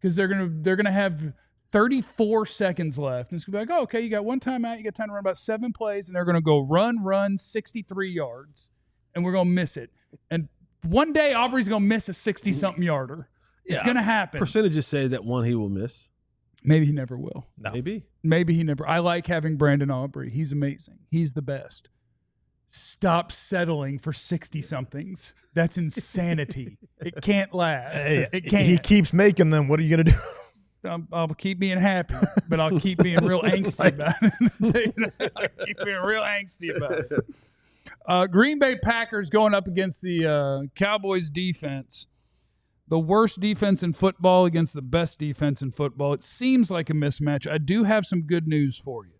S1: because they're gonna have 34 seconds left. And it's gonna be like, oh, okay, you got one timeout, you got time to run about 7 plays, and they're gonna go run 63 yards, and we're gonna miss it. And one day Aubrey's gonna miss a 60-something yarder. It's gonna happen.
S2: Percentages say that one he will miss.
S1: Maybe he never will.
S2: No.
S1: Maybe he never. I like having Brandon Aubrey. He's amazing. He's the best. Stop settling for 60-somethings. That's insanity. It can't last. It can't.
S3: He keeps making them. What are you going to do?
S1: I'll keep being happy, but I'll keep being real angsty about it. I'll keep being real angsty about it. Green Bay Packers going up against the Cowboys defense. The worst defense in football against the best defense in football. It seems like a mismatch. I do have some good news for you.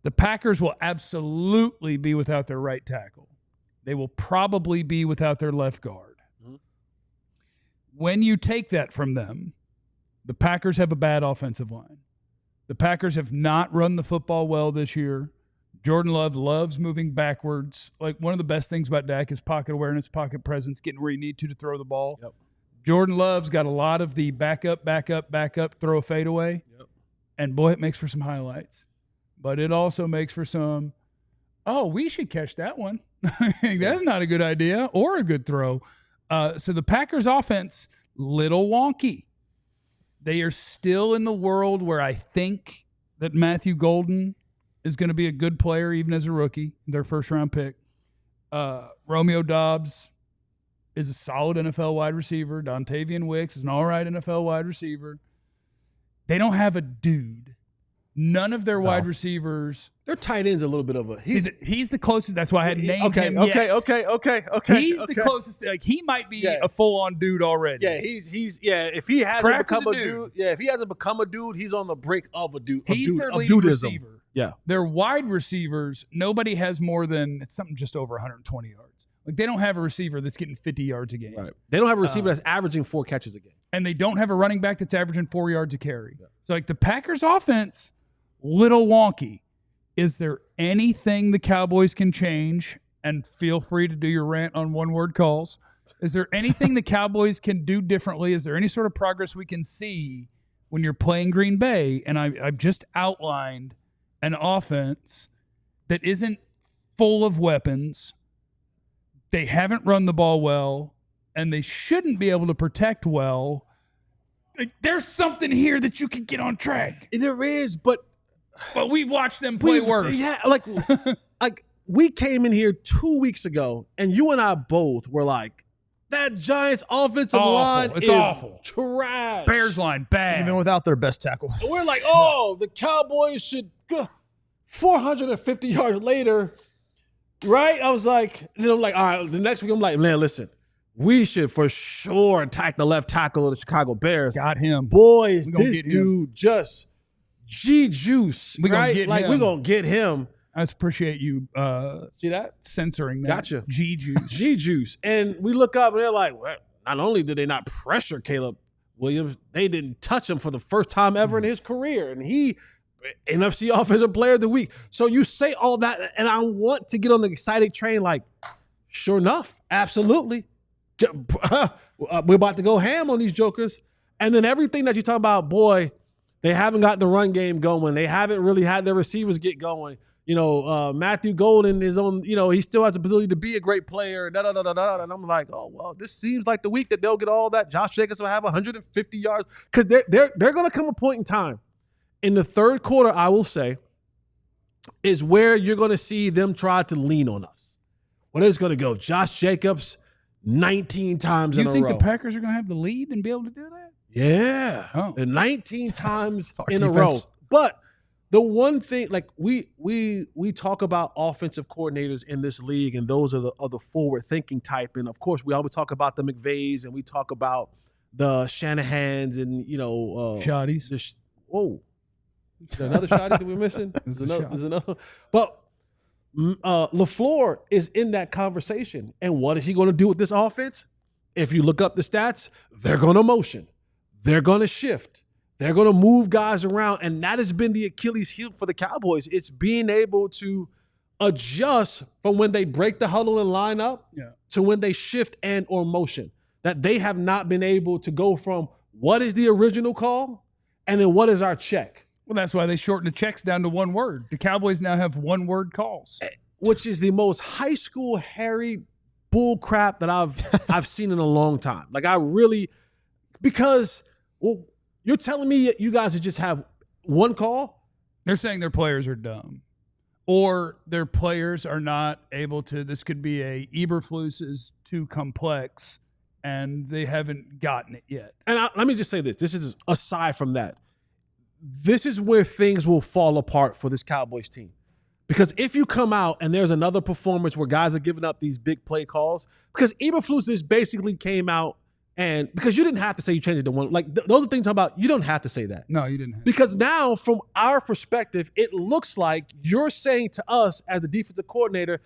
S1: The Packers will absolutely be without their right tackle. They will probably be without their left guard. Mm-hmm. When you take that from them, The Packers have a bad offensive line. The Packers have not run the football well this year. Jordan Love loves moving backwards. Like, one of the best things about Dak is pocket awareness, pocket presence, getting where you need to throw the ball.
S2: Yep.
S1: Jordan Love's got a lot of the back up, throw a fadeaway.
S2: Yep.
S1: And, boy, it makes for some highlights. But it also makes for some, we should catch that one. That's not a good idea or a good throw. So the Packers offense, little wonky. They are still in the world where I think that Matthew Golden is going to be a good player even as a rookie, their first-round pick. Romeo Doubs is a solid NFL wide receiver. Dontavian Wicks is an all right NFL wide receiver. They don't have a dude. None of their wide receivers.
S2: Their tight end's a little bit of a.
S1: He's the closest. That's why I had named him.
S2: Okay.
S1: He's the closest. Like, he might be a full-on dude already.
S2: Yeah, he's if he hasn't become a dude. Yeah, if he hasn't become a dude, he's on the brink of a dude.
S1: He's their leading receiver.
S2: Yeah,
S1: their wide receivers. Nobody has more than something just over 120 yards. Like, they don't have a receiver that's getting 50 yards a game.
S2: Right. They don't have a receiver that's averaging 4 catches a game,
S1: and they don't have a running back that's averaging 4 yards a carry. Yeah. So, like, the Packers' offense. Little wonky. Is there anything the Cowboys can change? And feel free to do your rant on one-word calls. Is there anything the Cowboys can do differently? Is there any sort of progress we can see when you're playing Green Bay? And I've just outlined an offense that isn't full of weapons. They haven't run the ball well, and they shouldn't be able to protect well. Like, there's something here that you can get on track.
S2: There is, but
S1: we've watched them play worse.
S2: Yeah, like we came in here 2 weeks ago, and you and I both were like, that Giants offensive line is
S1: awful.
S2: Trash.
S1: Bears line, bad.
S3: Even without their best tackle.
S2: And we're like, the Cowboys should 450 yards later, right? I was like, all right, the next week I'm like, man, listen, we should for sure attack the left tackle of the Chicago Bears.
S1: Got him.
S2: Boys, this dude just G-juice, right? Like, we're going to get him.
S1: I appreciate you
S2: see that?
S1: Censoring that.
S2: Gotcha.
S1: G-juice.
S2: G-juice. And we look up and they're like, well, not only did they not pressure Caleb Williams, they didn't touch him for the first time ever in his career. And he, NFC Offensive Player of the Week. So you say all that, and I want to get on the excited train like, sure enough, absolutely. We're about to go ham on these jokers. And then everything that you talk about, boy, they haven't got the run game going. They haven't really had their receivers get going. Matthew Golden is on, he still has the ability to be a great player. And I'm like, oh, well, this seems like the week that they'll get all that. Josh Jacobs will have 150 yards. Because they're going to come a point in time. In the third quarter, I will say, is where you're going to see them try to lean on us. Where it's going to go. Josh Jacobs 19 times in a row.
S1: You think the Packers are going to have the lead and be able to do that?
S2: Yeah.
S1: Oh.
S2: 19 times in a row. But the one thing, like, we talk about offensive coordinators in this league, and those are the forward-thinking type. And, of course, we always talk about the McVays, and we talk about the Shanahans and,
S1: Shotties.
S2: Whoa. Is there another Shotty that we're missing? There's another. But LaFleur is in that conversation. And what is he going to do with this offense? If you look up the stats, they're going to motion. They're going to shift. They're going to move guys around. And that has been the Achilles heel for the Cowboys. It's being able to adjust from when they break the huddle and line up to when they shift and or motion. That they have not been able to go from what is the original call and then what is our check.
S1: Well, that's why they shortened the checks down to one word. The Cowboys now have one-word calls.
S2: Which is the most high school hairy bull crap that I've seen in a long time. Like, I really – because – well, you're telling me you guys would just have one call?
S1: They're saying their players are dumb. Or their players are not able to – this could be a Eberflus is too complex, and they haven't gotten it yet.
S2: And let me just say this. This is aside from that. This is where things will fall apart for this Cowboys team. Because if you come out and there's another performance where guys are giving up these big play calls, because Eberflus just basically came out and because you didn't have to say you changed it to one. Like, those are things about you don't have to say that.
S1: No, you didn't have
S2: because now, from our perspective, it looks like you're saying to us as the defensive coordinator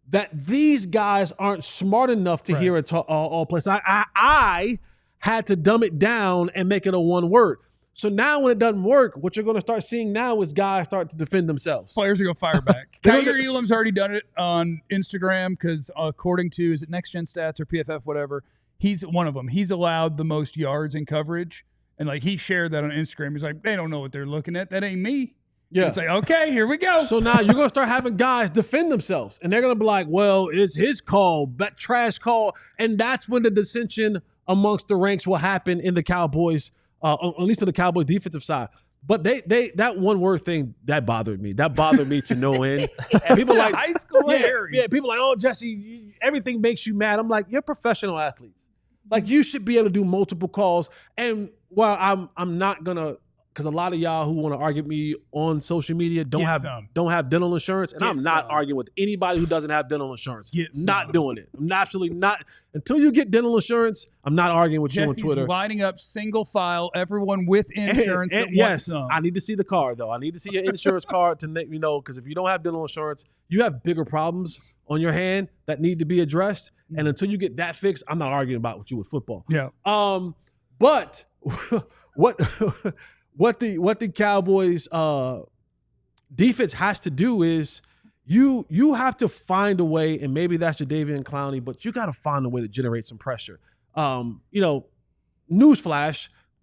S2: that these guys aren't smart enough to hear it all place. I had to dumb it down and make it a one word. So now when it doesn't work, what you're going to start seeing now is guys start to defend themselves.
S1: Players are going to fire back. Kyler Elam's already done it on Instagram because according to, is it Next Gen Stats or PFF, whatever, he's one of them. He's allowed the most yards in coverage. And, like, he shared that on Instagram. He's like, they don't know what they're looking at. That ain't me. Yeah. It's like, okay, here we go.
S2: So now you're going to start having guys defend themselves. And they're going to be like, well, it's his call, that trash call. And that's when the dissension amongst the ranks will happen in the Cowboys, at least on the Cowboys defensive side. But they that one word thing, that bothered me. That bothered me to no end. And people like
S1: high school
S2: yeah, people like, oh, Jesse, everything makes you mad. I'm like, you're professional athletes. Like, you should be able to do multiple calls. And while I'm not gonna, because a lot of y'all who want to argue with me on social media don't have dental insurance, and I'm not arguing with anybody who doesn't have dental insurance. Not doing it. I'm absolutely not. Until you get dental insurance, I'm not arguing with you on Twitter.
S1: Lining up single file, everyone with insurance that wants some.
S2: I need to see the card, though. I need to see your insurance card to let me know, because if you don't have dental insurance, you have bigger problems on your hand that need to be addressed. And until you get that fixed, I'm not arguing about with you with football.
S1: Yeah.
S2: But what the Cowboys defense has to do is you have to find a way, and maybe that's Jadeveon and Clowney, but you got to find a way to generate some pressure. Newsflash,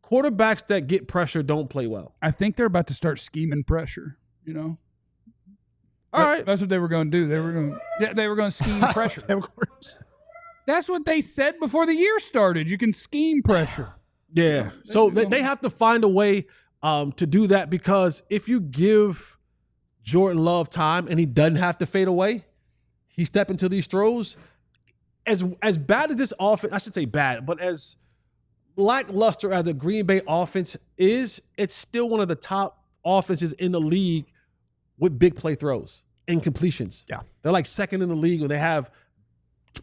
S2: quarterbacks that get pressure don't play well.
S1: I think they're about to start scheming pressure, All right. That's what they were going to do. They were going to scheme pressure. That's what they said before the year started. You can scheme pressure.
S2: Yeah. So they have to find a way to do that, because if you give Jordan Love time and he doesn't have to fade away, he step into these throws. As bad as this offense, I should say bad, but as lackluster as the Green Bay offense is, it's still one of the top offenses in the league with big play throws and completions.
S3: Yeah.
S2: They're like second in the league when they have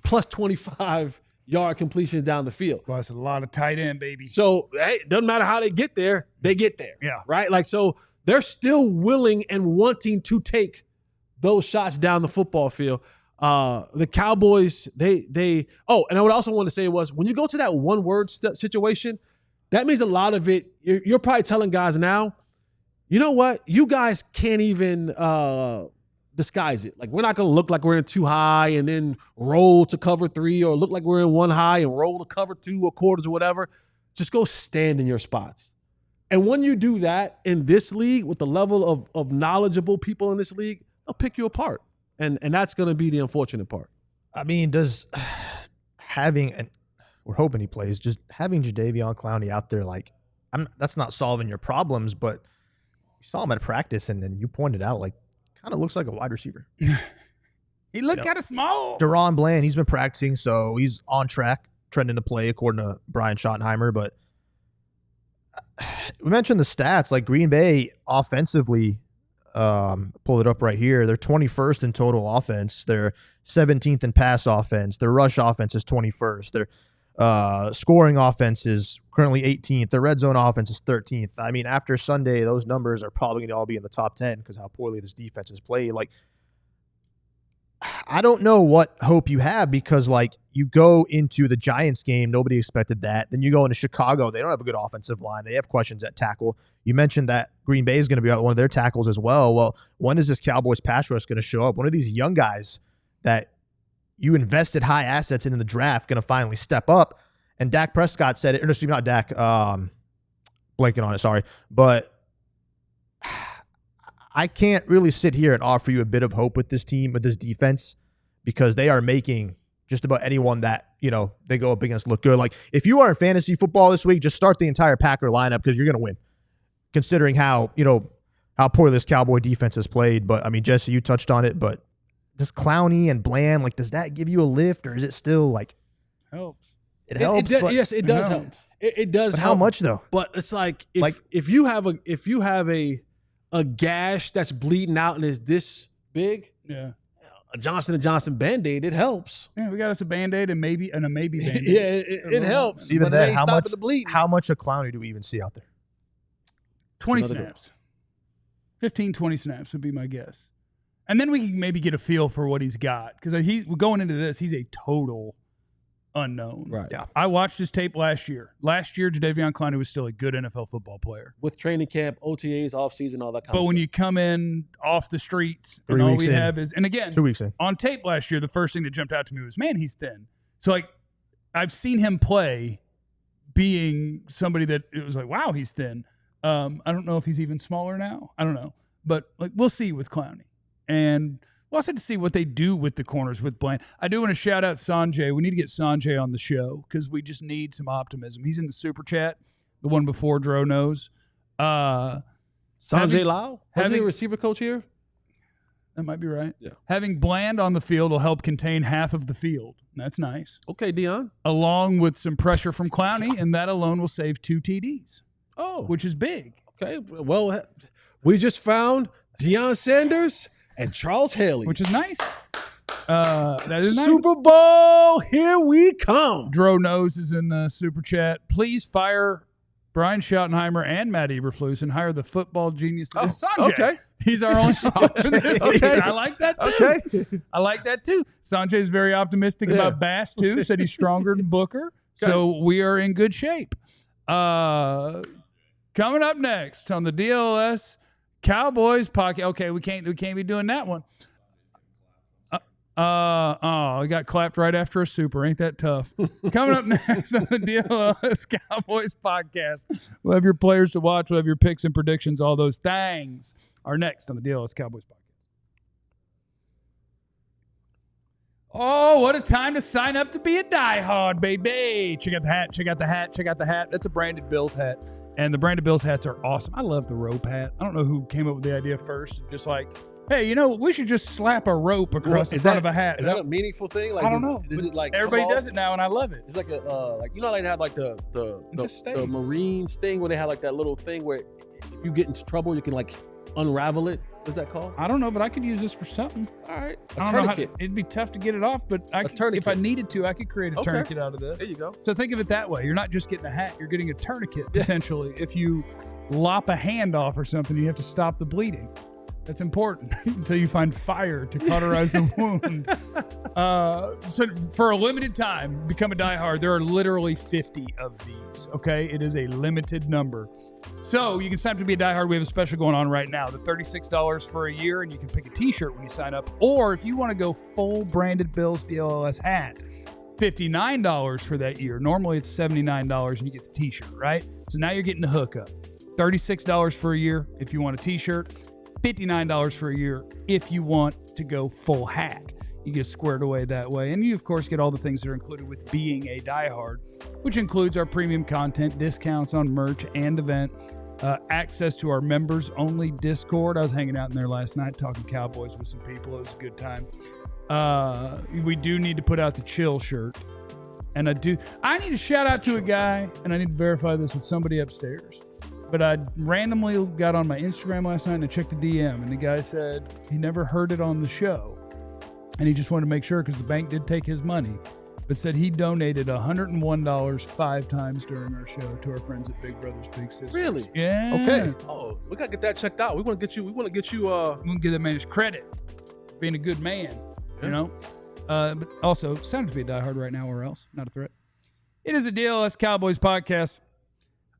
S2: plus 25 yard completions down the field.
S1: Well, it's a lot of tight end, baby.
S2: So, hey, it doesn't matter how they get there, they get there.
S1: Yeah.
S2: Right? Like, so they're still willing and wanting to take those shots down the football field. The Cowboys, and I would also want to say was, when you go to that one word situation, that means a lot of it, you're probably telling guys now, you know what? You guys can't even disguise it. Like, we're not going to look like we're in two high and then roll to cover three, or look like we're in one high and roll to cover two or quarters or whatever. Just go stand in your spots. And when you do that in this league, with the level of knowledgeable people in this league, they'll pick you apart. And that's going to be the unfortunate part.
S3: I mean, does having, and we're hoping he plays, just having Jadeveon Clowney out there, like, that's not solving your problems, but you saw him at practice, and then you pointed out, like, kind of looks like a wide receiver.
S1: He looked kind of small.
S3: DaRon Bland, he's been practicing, so he's on track, trending to play according to Brian Schottenheimer. But we mentioned the stats, like Green Bay offensively, pull it up right here. They're 21st in total offense. They're 17th in pass offense. Their rush offense is 21st. Their scoring offense is currently 18th. Their red zone offense is 13th. I mean, after Sunday, those numbers are probably going to all be in the top 10 because how poorly this defense has played. Like, I don't know what hope you have, because, like, you go into the Giants game, nobody expected that. Then you go into Chicago, they don't have a good offensive line. They have questions at tackle. You mentioned that Green Bay is going to be out one of their tackles as well. Well, when is this Cowboys pass rush going to show up? One of these young guys that you invested high assets in the draft going to finally step up? And Dak Prescott said it, or excuse me, not Dak, blanking on it, sorry. But I can't really sit here and offer you a bit of hope with this team, with this defense, because they are making just about anyone that, they go up against look good. Like, if you are in fantasy football this week, just start the entire Packer lineup, because you're going to win, considering how poor this Cowboy defense has played. But, I mean, Jesse, you touched on it, but does Clowney and Bland, like, does that give you a lift, or is it still, like,
S1: helps?
S3: It helps.
S2: Yes, it does help. It does.
S3: But
S2: help.
S3: how much though?
S2: But it's like if you have a gash that's bleeding out and is this big,
S1: yeah,
S2: a Johnson & Johnson Band-Aid, it helps.
S1: Yeah, we got us a Band-Aid and a maybe Band-Aid.
S2: Yeah, it helps.
S3: Even then, how much of Clowney do we even see out there?
S1: 20 snaps. 15, 20 snaps would be my guess. And then we can maybe get a feel for what he's got, because he's going into this, he's a total unknown.
S2: Right.
S3: Yeah.
S1: I watched his tape last year. Last year, Jadeveon Clowney was still a good NFL football player.
S2: With training camp, OTAs, offseason, all that kind of stuff.
S1: But when you come in off the streets,
S3: 3
S1: and all
S3: weeks
S1: we
S3: in.
S1: have is, and again,
S3: 2 weeks in.
S1: on tape last year, the first thing that jumped out to me was, man, he's thin. So, like, I've seen him play being somebody that it was like, wow, he's thin. I don't know if he's even smaller now. I don't know. But, like, we'll see with Clowney. And we'll also have to see what they do with the corners with Bland. I do want to shout out Sanjay. We need to get Sanjay on the show because we just need some optimism. He's in the super chat, the one before Dro knows.
S2: Sanjay Lau? Was he a receiver coach here?
S1: That might be right.
S2: Yeah.
S1: Having Bland on the field will help contain half of the field. That's nice.
S2: Okay, Dion.
S1: Along with some pressure from Clowney, and that alone will save 2 TDs.
S2: Oh.
S1: Which is big.
S2: Okay. Well, we just found Deion Sanders and Charles Haley.
S1: Which is nice. That is nice.
S2: Super Bowl, here we come.
S1: Dro Knows is in the super chat. Please fire Brian Schottenheimer and Matt Eberflus and hire the football genius. Sanjay.
S2: Okay.
S1: He's our only option this season. I like that too.
S2: Okay.
S1: I like that too. Sanjay's very optimistic about Bass too. Said he's stronger than Booker. Okay. So we are in good shape. Coming up next on the DLLS Cowboys Podcast. Okay, we can't be doing that one. I got clapped right after a super. Ain't that tough? Coming up next on the DLLS Cowboys Podcast. We'll have your players to watch. We'll have your picks and predictions. All those things are next on the DLLS Cowboys Podcast. Oh, what a time to sign up to be a diehard, baby. Check out the hat. Check out the hat. Check out the hat. That's a Branded Bills hat. And the Branded Bills hats are awesome. I love the rope hat. I don't know who came up with the idea first. Just like, hey, we should just slap a rope across the front of a hat.
S2: Is that a meaningful thing? Like,
S1: I don't know.
S2: Is it like
S1: everybody does it now, and I love it.
S2: It's like a like they have like the Marines thing where they have like that little thing where if you get into trouble, you can like unravel it. What's that called?
S1: I don't know, but I could use this for something.
S2: All right,
S1: I don't know how it'd be tough to get it off, but if I needed to, I could create a tourniquet out of this.
S2: There you go.
S1: So think of it that way. You're not just getting a hat; you're getting a tourniquet potentially. If you lop a hand off or something, you have to stop the bleeding. That's important until you find fire to cauterize the wound. So for a limited time, become a diehard. There are literally 50 of these, okay? It is a limited number. So you can sign up to be a diehard. We have a special going on right now. The $36 for a year, and you can pick a T-shirt when you sign up. Or if you want to go full Branded Bills DLLS hat, $59 for that year. Normally it's $79 and you get the T-shirt, right? So now you're getting the hookup. $36 for a year if you want a T-shirt. $59 for a year if you want to go full hat. You get squared away that way. And you, of course, get all the things that are included with being a diehard, which includes our premium content, discounts on merch and event, access to our members-only Discord. I was hanging out in there last night talking Cowboys with some people. It was a good time. We do need to put out the chill shirt. And I need to shout out to a guy, and I need to verify this with somebody upstairs. But I randomly got on my Instagram last night and I checked the DM, and the guy said he never heard it on the show. And he just wanted to make sure because the bank did take his money, but said he donated $101 5 times during our show to our friends at Big Brothers Big Sisters.
S2: Really?
S1: Yeah.
S3: Okay.
S2: Oh, we gotta get that checked out. We want to get you.
S1: We want to give that man his credit for being a good man. You know. But also, sounded to be a diehard right now, or else not a threat. It is a DLLS Cowboys podcast.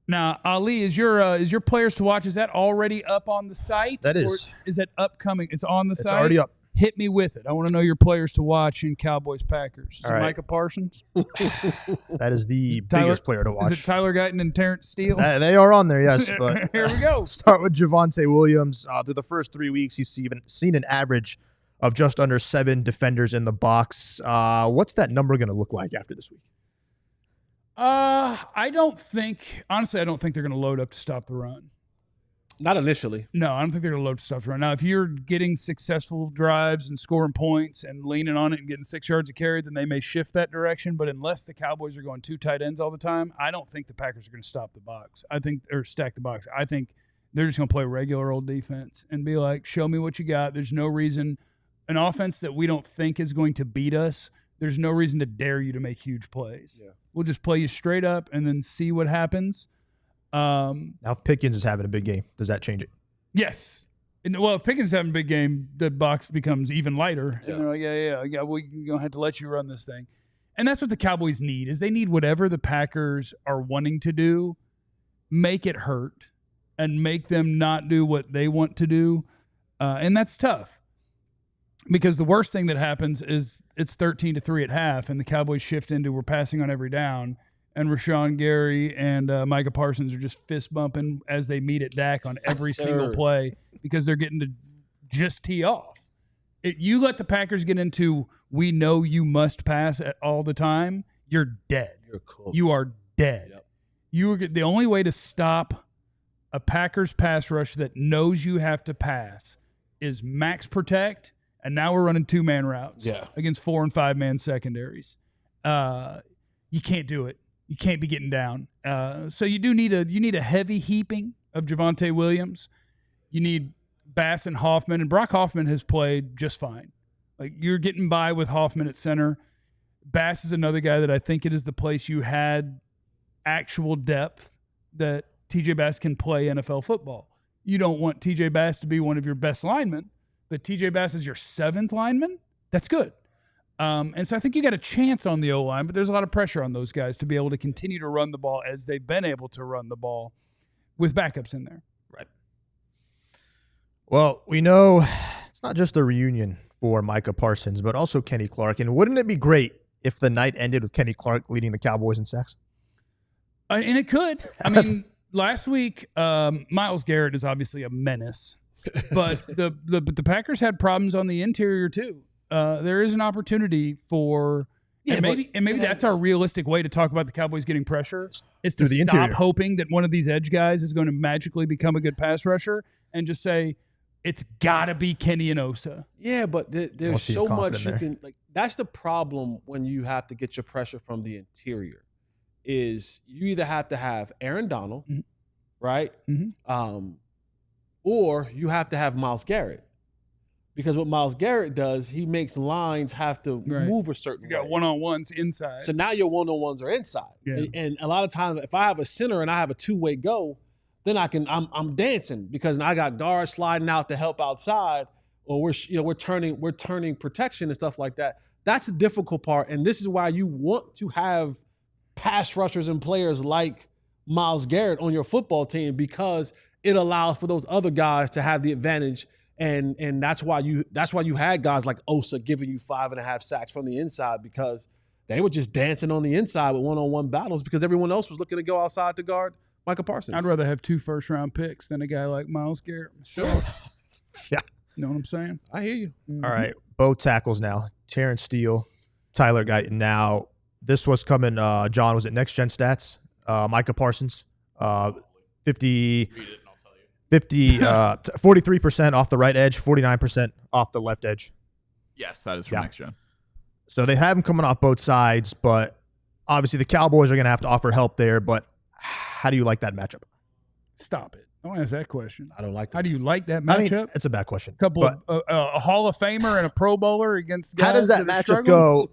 S1: Now, Ali, is your players to watch? Is that already up on the site?
S3: That is.
S1: Or is that upcoming? It's on the site.
S3: It's already up.
S1: Hit me with it. I want to know your players to watch in Cowboys Packers. Is it
S3: right.
S1: Micah Parsons?
S3: That is the biggest player to watch.
S1: Is it Tyler Guyton and Terence Steele?
S3: They are on there, yes. But
S1: here we go.
S3: Start with Javonte Williams. Through the first 3 weeks, he's seen an average of just under 7 defenders in the box. What's that number going to look like after this week?
S1: I don't think they're going to load up to stop the run.
S2: Not initially.
S1: No, I don't think they're going to load to stop the run. Now, if you're getting successful drives and scoring points and leaning on it and getting 6 yards of carry, then they may shift that direction. But unless the Cowboys are going 2 tight ends all the time, I don't think the Packers are going to stop the box. Or stack the box. I think they're just going to play regular old defense and be like, show me what you got. There's no reason. An offense that we don't think is going to beat us, there's no reason to dare you to make huge plays. Yeah. We'll just play you straight up and then see what happens.
S3: Now, if Pickens is having a big game, does that change it?
S1: Yes. Well, if Pickens is having a big game, the box becomes even lighter. Yeah. And they're like, yeah, we're going to have to let you run this thing. And that's what the Cowboys need, is they need whatever the Packers are wanting to do, make it hurt and make them not do what they want to do. And that's tough, because the worst thing that happens is it's 13-3 at half and the Cowboys shift into we're passing on every down, and Rashawn Gary and Micah Parsons are just fist bumping as they meet at Dak on every single play because they're getting to just tee off. You let the Packers get into we know you must pass all the time, you're dead.
S2: You're cooked.
S1: You are dead. Yep. The only way to stop a Packers pass rush that knows you have to pass is max protect, and now we're running 2-man routes against 4- and 5-man secondaries. You can't do it. You can't be getting down. So you need a heavy heaping of Javonte Williams. You need Bass and Hoffman, and Brock Hoffman has played just fine. Like, you're getting by with Hoffman at center. Bass is another guy that I think it is the place you had actual depth that TJ Bass can play NFL football. You don't want TJ Bass to be one of your best linemen, but TJ Bass is your 7th lineman. That's good. And so I think you got a chance on the O-line, but there's a lot of pressure on those guys to be able to continue to run the ball as they've been able to run the ball with backups in there.
S3: Right. Well, we know it's not just a reunion for Micah Parsons, but also Kenny Clark. And wouldn't it be great if the night ended with Kenny Clark leading the Cowboys in sacks?
S1: And it could. I mean, last week, Myles Garrett is obviously a menace, but the Packers had problems on the interior too. There is an opportunity for maybe that's our realistic way to talk about the Cowboys getting pressure is to stop
S3: interior.
S1: hoping that one of these edge guys is going to magically become a good pass rusher and just say it's got to be Kenny and Osa.
S2: Yeah, but there's so much you
S3: there.
S2: can like. That's the problem when you have to get your pressure from the interior. Is you either have to have Aaron Donald, right? Mm-hmm. Or you have to have Myles Garrett. Because what Myles Garrett does, he makes lines have to move a certain way.
S1: You got one-on-ones inside.
S2: So now your one-on-ones are inside.
S1: Yeah.
S2: And a lot of times, if I have a center and I have a two-way go, then I'm dancing because I got guards sliding out to help outside, or we're turning protection and stuff like that. That's the difficult part, and this is why you want to have pass rushers and players like Myles Garrett on your football team, because it allows for those other guys to have the advantage. And that's why you had guys like Osa giving you 5.5 sacks from the inside, because they were just dancing on the inside with one-on-one battles because everyone else was looking to go outside to guard Micah Parsons.
S1: I'd rather have 2 first-round picks than a guy like Myles Garrett myself.
S3: Yeah.
S1: You know what I'm saying?
S2: I hear you.
S1: Mm-hmm.
S3: All right, both tackles now. Terence Steele, Tyler Guyton. Now, this was coming, John, was it Next Gen Stats? Micah Parsons, 43% off the right edge, 49% off the left edge.
S5: Yes, that is from Next Gen.
S3: So they have him coming off both sides, but obviously the Cowboys are going to have to offer help there. But how do you like that matchup?
S1: Stop it. Don't ask that question.
S2: I don't like that.
S1: How do you like that matchup?
S3: I mean, it's a bad question.
S1: A Hall of Famer and a Pro Bowler against guys
S3: how does that
S1: are
S3: matchup go?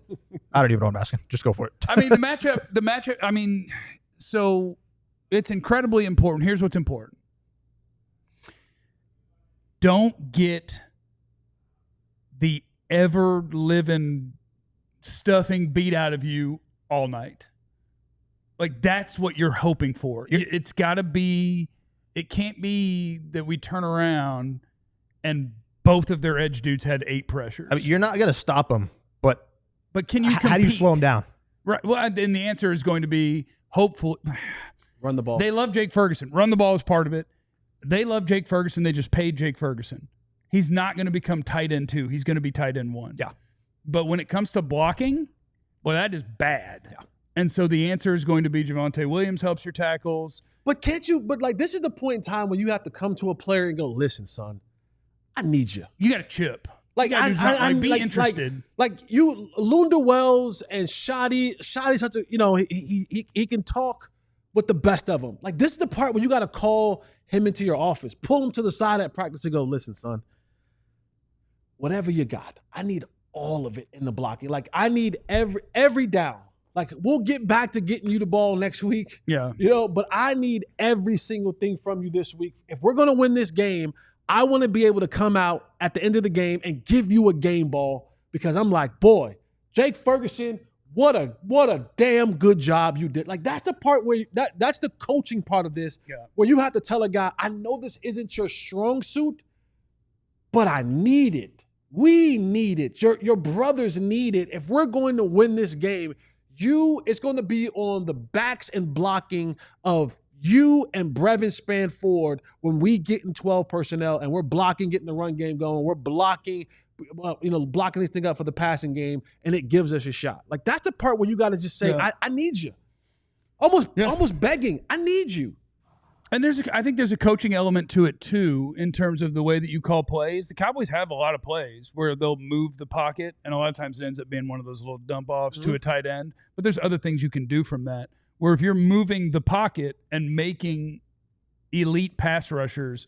S3: I don't even know what I'm asking. Just go for it.
S1: I mean, the matchup, I mean, so it's incredibly important. Here's what's important. Don't get the ever-living stuffing beat out of you all night. Like, that's what you're hoping for. It's got to be – it can't be that we turn around and both of their edge dudes had 8 pressures.
S3: I mean, you're not going to stop them, but
S1: can you compete?
S3: How do you slow them down?
S1: Right. Well, then the answer is going to be hopefully –
S2: run the ball.
S1: They love Jake Ferguson. Run the ball is part of it. They love Jake Ferguson. They just paid Jake Ferguson. He's not going to become tight end 2. He's going to be tight end 1.
S3: Yeah.
S1: But when it comes to blocking, well, that is bad.
S3: Yeah.
S1: And so the answer is going to be Javonte Williams helps your tackles.
S2: But can't you – but, like, this is the point in time when you have to come to a player and go, listen, son, I need you.
S1: You got to chip.
S2: Like,
S1: be interested.
S2: Like you, Lunda Wells and Shotty's such a – he can talk with the best of them. Like, this is the part where you got to call him into your office, pull him to the side at practice and go, listen, son, whatever you got, I need all of it in the blocking. Like, I need every down. Like, we'll get back to getting you the ball next week.
S1: Yeah.
S2: But I need every single thing from you this week. If we're going to win this game, I want to be able to come out at the end of the game and give you a game ball, because I'm like, boy, Jake Ferguson what a damn good job you did. Like, that's the part where that's the coaching part of this, where you have to tell a guy, I know this isn't your strong suit, but I need it. We need it. Your brothers need it. If we're going to win this game, it's going to be on the backs and blocking of you and Brevin Spanford when we get in 12 personnel and we're blocking, getting the run game going. We're blocking, blocking this thing up for the passing game, and it gives us a shot. Like, that's the part where you got to just say, I need you. Almost begging, I need you.
S1: And I think there's a coaching element to it too, in terms of the way that you call plays. The Cowboys have a lot of plays where they'll move the pocket, and a lot of times it ends up being one of those little dump offs to a tight end. But there's other things you can do from that, where if you're moving the pocket and making elite pass rushers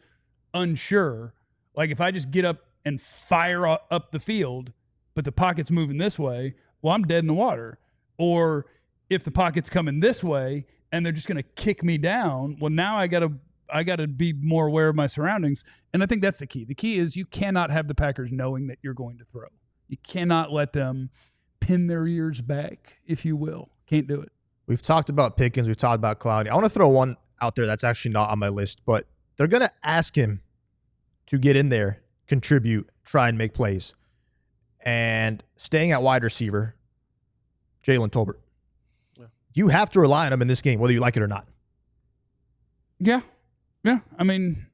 S1: unsure, like if I just get up and fire up the field, but the pocket's moving this way, well, I'm dead in the water. Or if the pocket's coming this way and they're just going to kick me down, well, now I gotta be more aware of my surroundings. And I think that's the key. The key is you cannot have the Packers knowing that you're going to throw. You cannot let them pin their ears back, if you will. Can't do it.
S3: We've talked about Pickens. We've talked about Clowney. I want to throw one out there that's actually not on my list, but they're going to ask him to get in there, contribute, try and make plays. And staying at wide receiver, Jalen Tolbert. Yeah. You have to rely on him in this game, whether you like it or not.
S1: Yeah. I mean,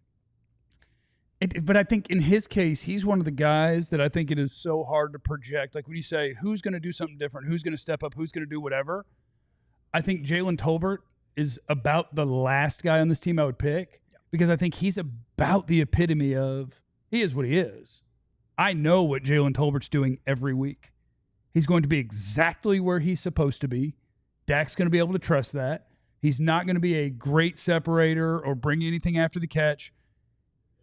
S1: but I think in his case, he's one of the guys that I think it is so hard to project. Like when you say, who's going to do something different? Who's going to step up? Who's going to do whatever? I think Jalen Tolbert is about the last guy on this team I would pick, because I think he's about the epitome of he is what he is. I know what Jalen Tolbert's doing every week. He's going to be exactly where he's supposed to be. Dak's going to be able to trust that. He's not going to be a great separator or bring anything after the catch.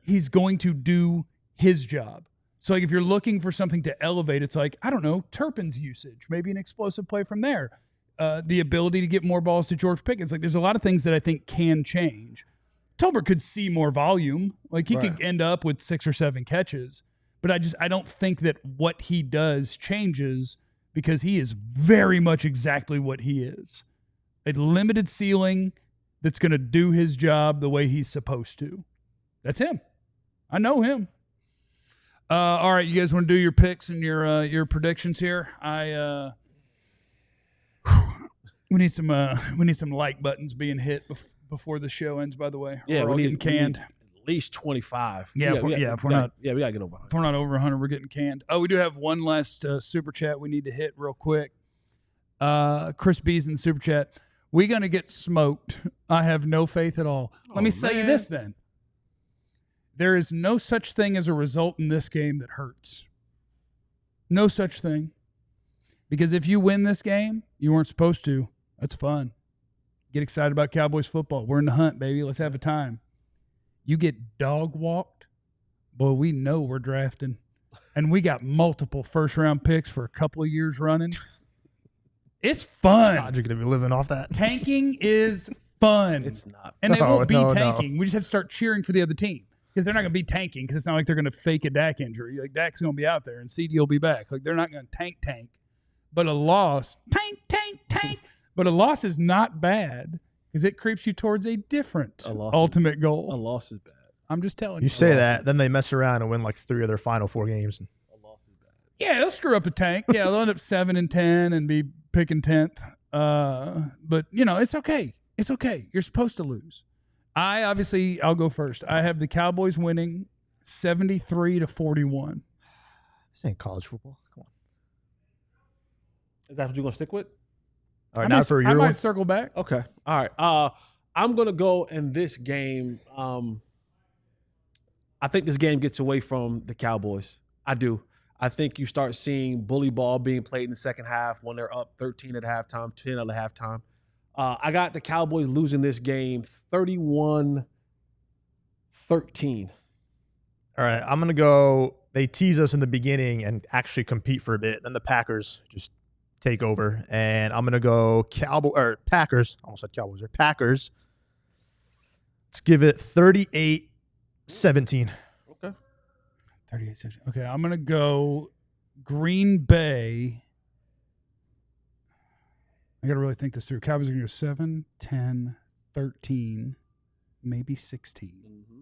S1: He's going to do his job. So like if you're looking for something to elevate, it's like, I don't know, Turpin's usage, maybe an explosive play from there. The ability to get more balls to George Pickens. Like there's a lot of things that I think can change. Tolbert could see more volume. Like he could end up with 6 or 7 catches. But I don't think that what he does changes, because he is very much exactly what he is. A limited ceiling that's going to do his job the way he's supposed to. That's him. I know him. All right, you guys want to do your picks and your predictions here? We need some like buttons being hit before the show ends. By the way,
S2: yeah,
S1: we're all getting canned.
S2: At least 25.
S1: We gotta get over 100.
S2: If
S1: we're not over 100, we're getting canned. Oh, we do have one last super chat we need to hit real quick. Chris B's in the super chat. We're gonna get smoked. I have no faith at all. Let me say this then. There is no such thing as a result in this game that hurts. No such thing. Because if you win this game, you weren't supposed to. That's fun. Get excited about Cowboys football. We're in the hunt, baby. Let's have a time. You get dog walked, boy, we know we're drafting. And we got multiple first-round picks for a couple of years running. It's fun.
S3: God, you're going to be living off that.
S1: Tanking is fun.
S2: It's not.
S1: And they won't be tanking. No. We just have to start cheering for the other team, because they're not going to be tanking, because it's not like they're going to fake a Dak injury. Like, Dak's going to be out there, and CeeDee will be back. Like, they're not going to tank. But a loss, tank. But a loss is not bad, because it creeps you towards a different ultimate goal.
S2: A loss is bad.
S1: I'm just telling you.
S3: You say that, then they mess around and win like 3 of their final 4 games.
S2: A loss is bad.
S1: Yeah, they'll screw up the tank. Yeah, they'll end up 7-10 and be picking 10th. But, it's okay. It's okay. You're supposed to lose. I'll go first. I have the Cowboys winning 73-41.
S3: This ain't college football. Come on.
S2: Is that what you're going to stick with?
S3: All right, now for your one.
S1: I might circle back.
S2: Okay. All right. I'm going to go in this game. I think this game gets away from the Cowboys. I do. I think you start seeing bully ball being played in the second half when they're up 13 at halftime, 10 at halftime. I got the Cowboys losing this game 31-13.
S3: All right, I'm going to go. They tease us in the beginning and actually compete for a bit. Then the Packers just take over. And I'm going to go Packers. I almost said Cowboys. Or Packers. Let's give it 38-17.
S2: Okay.
S1: 38-17. Okay, I'm going to go Green Bay I got to really think this through. Cowboys are going to go 7, 10, 13, maybe 16.
S2: Mm-hmm.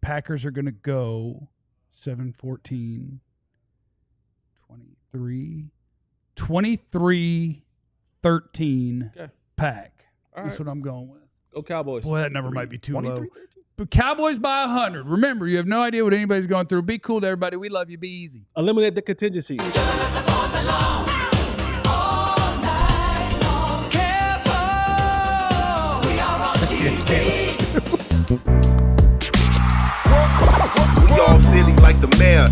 S1: Packers are going to go 7, 14, 23, 13,
S2: Okay.
S1: Pack.
S2: All
S1: That's
S2: right.
S1: what I'm going with.
S2: Go Cowboys.
S1: Boy, that number might be too
S3: 23,
S1: low. But Cowboys by 100. Remember, you have no idea what anybody's going through. Be cool to everybody. We love you. Be easy.
S2: Eliminate the contingencies.
S4: We all silly like the mayor.